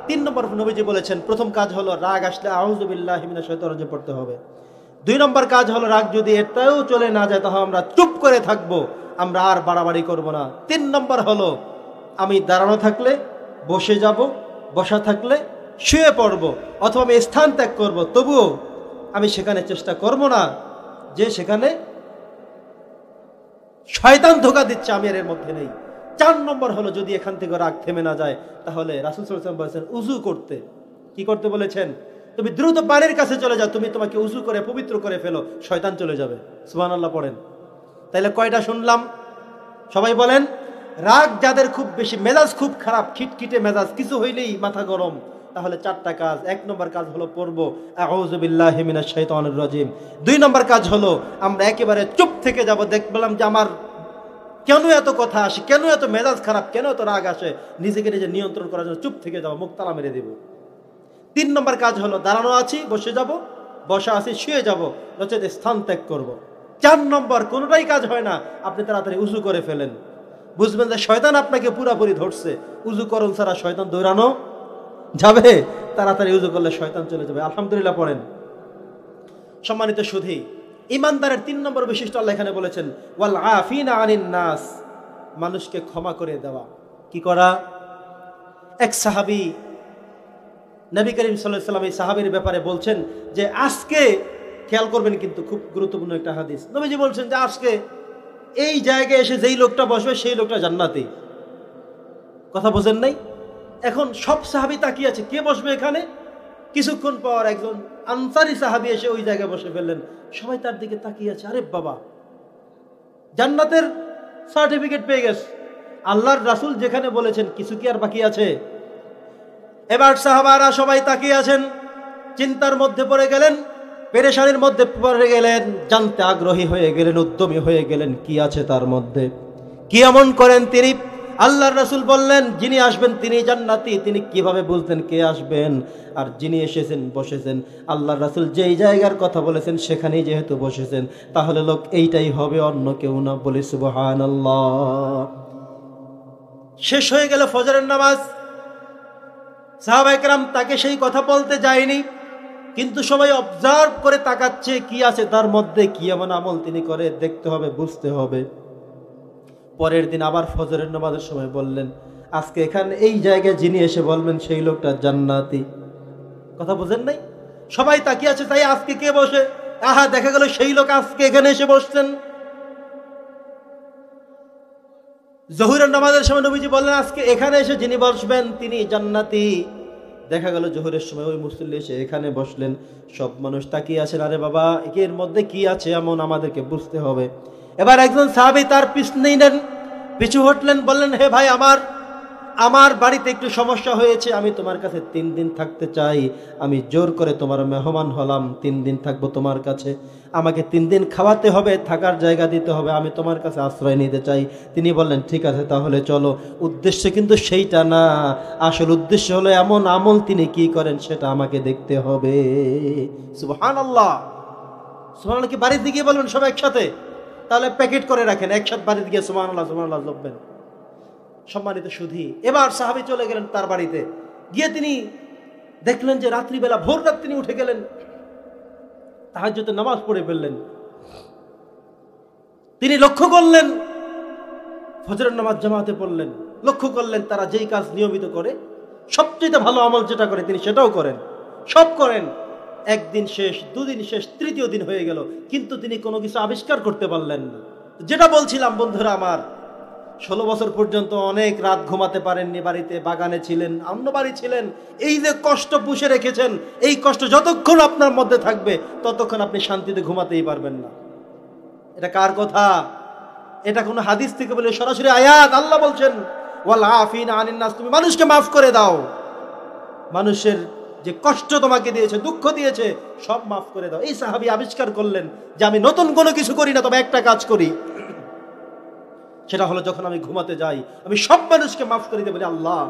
3 নম্বর নবীজি বলেছেন প্রথম কাজ হলো রাগ আসলে আউযু বিল্লাহি মিনাশ শাইতানির রাজিম পড়তে হবে। 2 নম্বর কাজ হলো রাগ যদি এটাও চলে না যায় তাহলে আমরা চুপ করে থাকবো, আমরা আর বাড়াবাড়ি করব না। 3 নম্বর হলো আমি দাঁড়ানো থাকলে বসে যাব, বসা থাকলে শুয়ে পড়ব, অথবা আমি স্থান ত্যাগ করব, তবুও আমি সেখানে চেষ্টা করব না যে সেখানে শয়তান ধোঁকা দিচ্ছে আমি এর মধ্যে নেই। 4 নম্বর হলো যদি এখান থেকে রাগ থেমে না যায় তাহলে রাসূল সাল্লাল্লাহু আলাইহি ওয়াসাল্লাম বলেছেন উযু করতে। কি করতে বলেছেন? তুমি দ্রুত পানির কাছে চলে যাও, তুমি তোমাকে উযু করে পবিত্র করে ফেলো, শয়তান চলে যাবে। সুবহানাল্লাহ পড়েন। তাইলে কয়টা শুনলাম? সবাই বলেন। রাগ যাদের খুব বেশি, মেজাজ খুব খারাপ, খিটখিটে মেজাজ, কিছু হইলেই মাথা গরম, তাহলে 4টা কাজ। 1 নম্বর কাজ হলো পড়বো আউযু বিল্লাহি মিনাশ শাইতানির রাজিম। 2 নম্বর কাজ হলো আমরা একেবারে চুপ থেকে যাব। দেখলাম যে আমার কেন এত কথা আসে, কেন এত মেজাজ খারাপ, কেন এত রাগ আসে, নিজেকে নিজে নিয়ন্ত্রণ করার জন্য চুপ থেকে যাবো, মুখ তালা মেরে দেব। 3 নম্বর কাজ হলো দাঁড়ানো আছি বসে যাব, বসা আছি শুয়ে যাব, নচেত স্থান ত্যাগ করব। 4 নম্বর কোনোটাই কাজ হয় না, আপনি তাড়াতাড়ি উযু করে ফেলেন। বুঝবেন যে শয়তান আপনাকে পুরাপুরি ধরছে। উযু করুন ছাড়া শয়তান দৌড়ানো যাবে? তাড়াতাড়ি উযু করলে শয়তান চলে যাবে। আলহামদুলিল্লাহ পড়েন। সম্মানিত সুধী, ইমানদারের 3 নম্বর বৈশিষ্ট্য আল্লাহ এখানে বলেছেন ওয়াল আফিনা আনিন নাস, মানুষকে ক্ষমা করে দেওয়া। কি করা? এক সাহাবী নবী করিম সাল্লাল্লাহু আলাইহি ওয়াসাল্লাম এই সাহাবীর ব্যাপারে বলছেন যে আজকে, খেয়াল করবেন কিন্তু খুব গুরুত্বপূর্ণ একটা হাদিস, নবীজি বলছেন যে আজকে এই জায়গায় এসে যেই লোকটা বসবে সেই লোকটা জান্নাতি। কথা বোঝেন নাই? এখন সব সাহাবী তাকিয়ে আছে কে বসবে এখানে। কিছুক্ষণ পর একজন আনসারী সাহাবী এসে ওই জায়গায় বসে ফেললেন। সবাই তার দিকে তাকিয়ে আছে, আরে বাবা, জান্নাতের সার্টিফিকেট পেয়ে গেছে। আল্লাহর রাসূল যেখানে বলেছেন, কিছু কি আর বাকি আছে? এবার সাহাবারা সবাই তাকিয়ে আছেন, চিন্তার মধ্যে পড়ে গেলেন, পেরেশানির মধ্যে পড়ে গেলেন, জানতে আগ্রহী হয়ে গেলেন, উদ্যমী হয়ে গেলেন কি আছে তার মধ্যে, কি এমন করেন তিনি। আল্লাহর রাসূল বললেন যিনি আসবেন তিনি জান্নাতি। তিনি কিভাবে বুঝলেন কে আসবেন? আর যিনি এসেছেন বসেছেন, আল্লাহর রাসূল যেই জায়গার কথা বলেছেন সেখানেই যেহেতু বসেছেন, তাহলে লোক এইটাই হবে, অন্য কেউ না। বলি সুবহানাল্লাহ। শেষ হয়ে গেল ফজরের নামাজ। সাহাবায়ে কেরাম তাকে সেই কথা বলতে যায়নি, কিন্তু সবাই অবজার্ভ করে তাকাচ্ছে কি আছে তার মধ্যে, কি এমন আমল তিনি করে, দেখতে হবে, বুঝতে হবে। পরের দিন আবার ফজরের নামাজের সময় বললেন আজকে এখানে এই জায়গায় যিনি এসে বলবেন সেই লোকটা জান্নাতি। কথা বুঝেন নাই? সবাই তাকিয়ে আছে, তাই আজকে কে বসে? আহা, দেখা গেল সেই লোক আজকে এখানে এসে বসছেন। জোহরের নামাজের সময় নবীজি বললেন আজকে এখানে এসে যিনি বসবেন তিনি জান্নাতি। দেখা গেল জোহরের সময় ওই মুসল্লি এসে এখানে বসলেন। সব মানুষ তাকিয়ে আছেন, আরে বাবা এর মধ্যে কি আছে এমন, আমাদেরকে বুঝতে হবে। এবার একজন সাহাবী তার পিছু হটলেন, বললেন হে ভাই, আমার বাড়িতে একটু সমস্যা হয়েছে, আমি তোমার কাছে 3 দিন থাকতে চাই। আমি জোর করে তোমার মেহমান হলাম, 3 দিন থাকবো তোমার কাছে। আমাকে 3 দিন খাওয়াতে হবে, থাকার জায়গা দিতে হবে, আমি তোমার কাছে আশ্রয় নিতে চাই। তিনি বললেন ঠিক আছে তাহলে চলো। উদ্দেশ্য কিন্তু সেইটা না, আসল উদ্দেশ্য হলো এমন আমল তিনি কি করেন সেটা আমাকে দেখতে হবে। সুবহানাল্লাহ। সুবহানাল্লাহ কি বাড়িতে গিয়ে বলবেন সবাই একসাথে? তাহলে প্যাকেট করে রাখেন, একসাথে বাড়িতে গিয়ে সুবহানাল্লাহ সুবহানাল্লাহ জপবেন। সম্মানিত সুধী, এবার সাহাবী চলে গেলেন তার বাড়িতে। গিয়ে তিনি দেখলেন যে রাত্রিবেলা, ভোর রাত তিনি উঠে গেলেন, তাহাজ্জুদের নামাজ পড়ে ফেললেন। তিনি লক্ষ্য করলেন ফজরের নামাজ জামাতে পড়লেন। লক্ষ্য করলেন তারা যেই কাজ নিয়মিত করে, সবচেয়ে ভালো আমল যেটা করে তিনি সেটাও করেন, সব করেন। একদিন শেষ, 2 দিন শেষ, 3য় দিন হয়ে গেল, কিন্তু তিনি কোনো কিছু আবিষ্কার করতে পারলেন না। যেটা বলছিলাম বন্ধুরা আমার, 16 বছর পর্যন্ত অনেক রাত ঘুমাতে পারেননি, বাড়িতে বাগানে ছিলেন, অন্য বাড়ি ছিলেন। এই যে কষ্ট পুষে রেখেছেন, এই কষ্ট যতক্ষণ আপনার মধ্যে থাকবে ততক্ষণ আপনি শান্তিতে ঘুমাতেই পারবেন না। এটা কার কথা? এটা কোনো হাদিস থেকে বলে, সরাসরি আয়াত। আল্লাহ বলছেন ওয়াল আফিনা আনিন নাস, তুমি মানুষকে মাফ করে দাও। মানুষের যে কষ্ট তোমাকে দিয়েছে, দুঃখ দিয়েছে, সব মাফ করে দাও। এই সাহাবী আবিষ্কার করলেন যে আমি নতুন কোনো কিছু করি না, তবে একটা কাজ করি। সেটা হলো যখন আমি ঘুমাতে যাই আমি সব মানুষকে মাফ করে দিতে বলি, আল্লাহ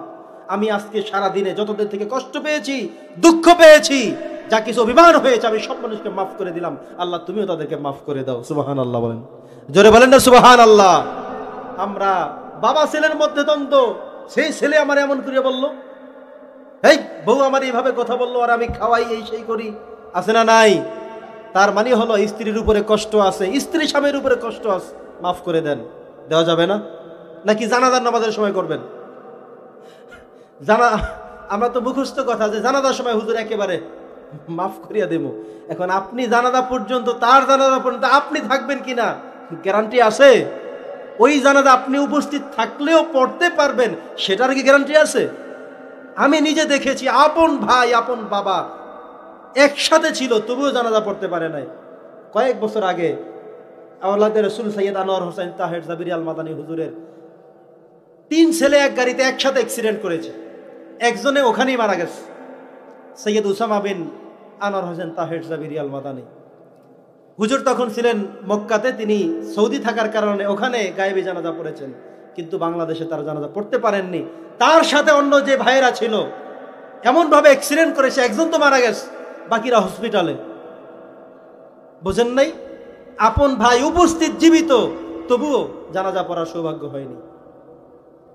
আমি আজকে সারা দিনে যতদের থেকে কষ্ট পেয়েছি, দুঃখ পেয়েছি, যা কিছু অভিমান হয়েছে, আমি সব মানুষকে মাফ করে দিলাম, আল্লাহ তুমিও তাদেরকে মাফ করে দাও। সুবহানাল্লাহ বলেন, জোরে বলেন না সুবহানাল্লাহ। আমরা বাবা ছেলের মধ্যে দ্বন্দ্ব, সেই ছেলে আমার এমন করে বললো, এই বউ আমার এইভাবে কথা বললো, আর আমি খাওয়াই এই সেই করি, আছে না নাই? তার মানে হলো স্ত্রীর উপরে কষ্ট আছে, স্ত্রী স্বামীর উপরে কষ্ট আছে, মাফ করে দেন। দেওয়া যাবে না? নাকি জানাজার নামাজের সময় করবেন? আমরা তো মুখস্থ কথা যে জানাজার সময় হুজুর একেবারে মাফ করিয়া দেব। এখন আপনি জানাজা পর্যন্ত, তার জানাজা পর্যন্ত আপনি থাকবেন কিনা গ্যারান্টি আছে? ওই জানাজা আপনি উপস্থিত থাকলেও পড়তে পারবেন, সেটার কি গ্যারান্টি আছে? আমি নিজে দেখেছি, আপন ভাই আপন বাবা একসাথে ছিল, তবুও জানাজা পড়তে পারে নাই। কয়েক বছর আগে আওলাদের রাসূল সৈয়দ আনোয়ার হোসেন তাহের জাবিরি আল মাদানী হুজুরের 3 ছেলে এক গাড়িতে একসাথে অ্যাক্সিডেন্ট করেছে, একজনে ওখানেই মারা গেছে, সৈয়দ উসামা বিন আনোয়ার হোসেন তাহের জাবিরি আল মাদানী। হুজুর তখন ছিলেন মক্কাতে, তিনি সৌদি থাকার কারণে ওখানে গায়েবী জানাজা পড়েছেন, কিন্তু বাংলাদেশে তার জানাজা পড়তে পারেননি। তার সাথে অন্য যে ভাইয়েরা ছিল এমনভাবে অ্যাক্সিডেন্ট করেছে, একজন তো মারা গেছে, বাকিরা হসপিটালে। বোঝেন নাই? আপন ভাই উপস্থিত জীবিত, তবুও জানাজা পড়ার সৌভাগ্য হয়নি।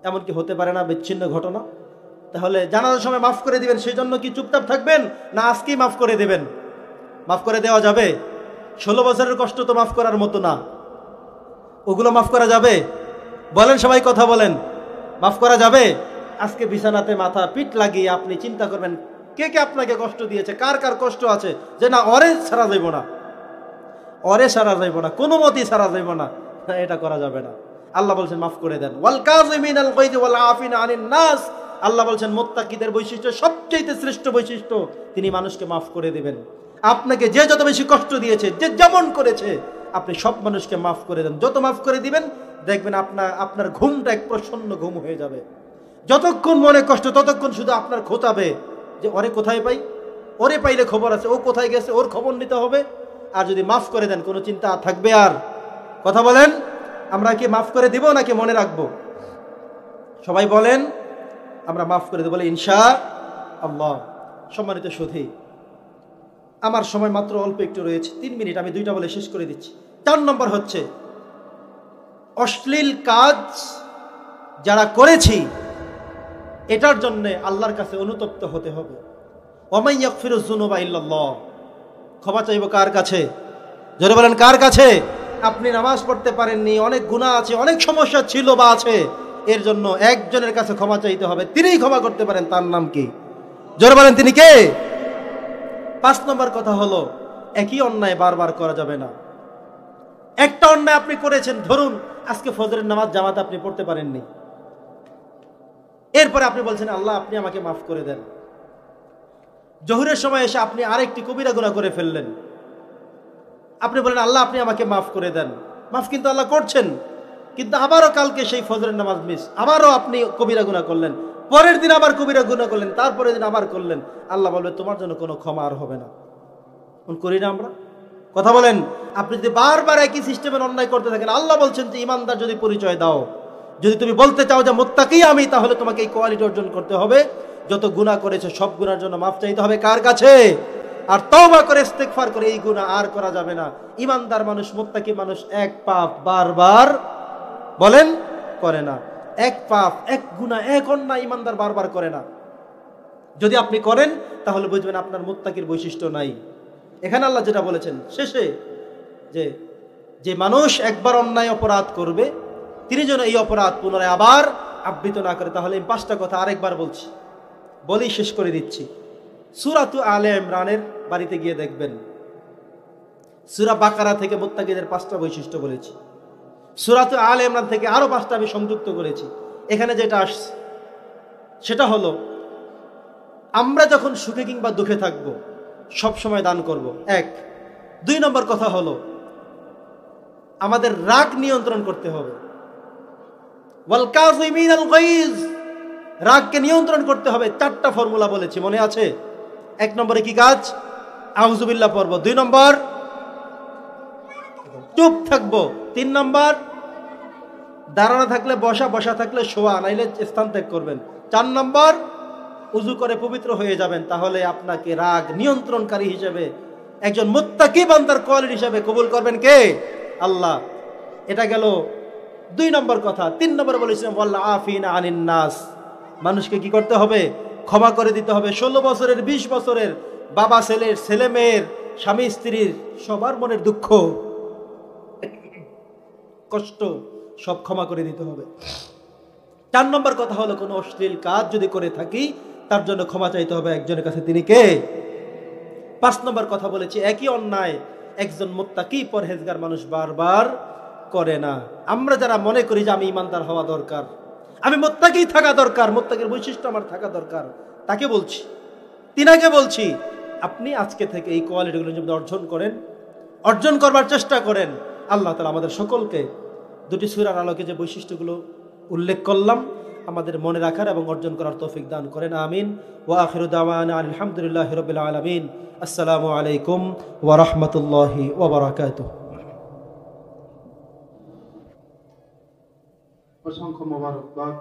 এমন কি হতে পারে না বিচ্ছিন্ন ঘটনা? তাহলে জানাজার সময় মাফ করে দিবেন, সেই জন্য কি চুপচাপ থাকবেন, না আজকেই মাফ করে দেবেন? মাফ করে দেওয়া যাবে? 16 বছরের কষ্ট তো মাফ করার মতো না, ওগুলো মাফ করা যাবে? বলেন সবাই, কথা বলেন, মাফ করা যাবে? আজকে বিছানাতে মাথা পিঠ লাগিয়ে আপনি চিন্তা করবেন কে কে আপনাকে কষ্ট দিয়েছে, কার কার কষ্ট আছে, যে না ওরে ছাড়া যাইব না, ওরে ছাড়া যাইব না, কোনো মতেই ছাড়া যাইব না, এটা করা যাবে না। আল্লাহ বলছেন মাফ করে দেন। ওয়াল কাযিমিনাল গায়জ ওয়াল আফিনা আনিন নাস, আল্লাহ বলছেন মুত্তাকিদের বৈশিষ্ট্য, সবচেয়ে শ্রেষ্ঠ বৈশিষ্ট্য, তিনি মানুষকে মাফ করে দিবেন। আপনাকে যে যত বেশি কষ্ট দিয়েছে, যে যেমন করেছে, আপনি সব মানুষকে মাফ করে দেন। যত মাফ করে দিবেন দেখবেন আপনার ঘুমটা এক প্রসন্ন ঘুম হয়ে যাবে। যতক্ষণ মনে কষ্ট, ততক্ষণ শুধু আপনার খোঁতাবে যে ওরে কোথায় পাই, ওরে পাইলে খবর আছে, ও কোথায় গেছে, ওর খবর নিতে হবে। আর যদি মাফ করে দেন, কোনো চিন্তা থাকবে আর? কথা বলেন, আমরা কি মাফ করে দিব নাকি মনে রাখবো? সবাই বলেন আমরা মাফ করে দেব, বলে ইনশাআল্লাহ। সম্মানিত সুধী, আমার সময় মাত্র অল্প একটু রয়েছে, 3 মিনিট, আমি 2টা বলে শেষ করে দিচ্ছি। 4 নম্বর হচ্ছে অশ্লীল কাজ যারা করেছি, এটার জন্য আল্লাহর কাছে অনুতপ্ত হতে হবে। ওয়ামান ইয়াগফিরুয যুনুবা ইল্লাল্লাহ, ক্ষমা চাইব কার কাছে? জোরে বলেন, কার কাছে? আপনি নামাজ পড়তে পারেননি, অনেক গুনাহ আছে, অনেক সমস্যা ছিল বা আছে, এর জন্য একজনের কাছে ক্ষমা চাইতে হবে, তিনিই ক্ষমা করতে পারেন। তার নাম কি? জোরে বলেন, তিনি কে? 5 নম্বর কথা হলো একই অন্যায় বারবার করা যাবে না। একটা অন্যায় আপনি করেছেন, ধরুন আজকে ফজরের নামাজ জামাতে আপনি পড়তে পারেননি, এরপরে আপনি বলছেন আল্লাহ আপনি আমাকে মাফ করে দেন। জোহরের সময় এসে আপনি আরেকটি কবিরা গুনাহ করে ফেললেন, আপনি বলেন আল্লাহ আপনি আমাকে মাফ করে দেন। মাফ কিন্তু আল্লাহ করছেন, কিন্তু আবারও কালকে সেই ফজরের নামাজ মিস, আবারও আপনি কবিরা গুনাহ করলেন, পরের দিন আবার কবিরা গুনাহ করলেন, তারপরের দিন আবার করলেন। আল্লাহ বলবে তোমার জন্য কোনো ক্ষমা আর হবে না। করি না আমরা? কথা বলেন। আপনি যদি বারবার একই সিস্টেমের অন্যায় করতে থাকেন, আল্লাহ বলছেন যে ইমানদার যদি পরিচয় দাও, যদি তুমি বলতে চাও যে মুত্তাকি আমি, তাহলে তোমাকে এই কোয়ালিটি অর্জন করতে হবে, যত গুনাহ করেছে সব গুনার জন্য মাফ চাইতে হবে কার কাছে? আর তওবা করে ইস্তেগফার করে এই গুনাহ আর করা যাবে না। ইমানদার মানুষ, মুত্তাকি মানুষ এক পাপ বারবার বলেন করে না, এক পাপ, এক গুনাহ, এক অন্যায় ইমানদার বারবার করে না। যদি আপনি করেন তাহলে বুঝবেন আপনার মুত্তাকির বৈশিষ্ট্য নাই। এখানে আল্লাহ যেটা বলেছেন শেষে, যে মানুষ একবার অন্যায় অপরাধ করবে, তিনি যেন এই অপরাধ পুনরায় আবার আবৃত না করে। তাহলে এই 5টা কথা আরেকবার বলছি, বলেই শেষ করে দিচ্ছি। সূরাতু আলে ইমরানের বাড়িতে গিয়ে দেখবেন, সূরা বাকারা থেকে মুত্তাকিদের 5টা বৈশিষ্ট্য বলেছি, সূরাতু আলে ইমরান থেকে আরো 5টা আমি সংযুক্ত করেছি। এখানে যেটা আসছে সেটা হলো আমরা যখন সুখে কিংবা দুঃখে থাকবো সব সময় দান করব, 1। 2 নম্বর কথা হলো আমাদের রাগ নিয়ন্ত্রণ করতে হবে। ওয়াল কাযিমিনাল গায়জ, রাগকে নিয়ন্ত্রণ করতে হবে। 4টা ফর্মুলা বলেছি, মনে আছে? 1 নম্বরে কি কাজ? আউযুবিল্লাহ পড়ব। 2 নম্বর চুপ থাকবো। 3 নম্বর দাঁড়ানো থাকলে বসা, বসা থাকলে শোয়া, নাইলে স্থান ত্যাগ করবেন। 4 নম্বর, উজু করে পবিত্র হয়ে যাবেন, তাহলে আপনাকে রাগ নিয়ন্ত্রণকারী হিসেবে, একজন মুত্তাকি বান্দার কোয়ালিটি হিসেবে কবুল করবেন কে? আল্লাহ। এটা গেল 2 নম্বর কথা। 3 নম্বর বলেছিলাম ওয়াল আফিনা আনিন নাস, মানুষকে কি করতে হবে? ক্ষমা করে দিতে হবে। 16 বছরের, 20 বছরের, বাবা ছেলের, ছেলে মেয়ের, স্বামী স্ত্রীর, সবার মনের দুঃখ কষ্ট সব ক্ষমা করে দিতে হবে। 4 নম্বর কথা হলো, কোনো অশ্লীল কাজ যদি করে থাকি তার জন্য ক্ষমা চাইতে হবে একজনের কাছে, তিনি কে? 5 নম্বর কথা বলেছি, একই অন্যায় একজন মুত্তাকি পরহেজগার মানুষ বারবার করে না। আমরা যারা মনে করি যে আমি ইমানদার হওয়া দরকার, আমি মুত্তাকি থাকা দরকার, মুত্তাকির বৈশিষ্ট্য আমার থাকা দরকার, তাকে বলছি, তিনাকে বলছি, আপনি আজকে থেকে এই কোয়ালিটিগুলো যদি অর্জন করেন, অর্জন করবার চেষ্টা করেন, আল্লাহ তাআলা আমাদের সকলকে 2টি সূরার আলোকে যে বৈশিষ্ট্যগুলো উল্লেখ করলাম আমাদের মনে রাখার এবং অর্জন করার তৌফিক দান করেন। আমিন। ওয়া আখিরু দাওয়ানা আলহামদুলিল্লাহি রাব্বিল আলামিন। আসসালামু আলাইকুম ওয়া রাহমাতুল্লাহি ওয়া বারাকাতুহু। অসংখ্য মোবারকবাদ।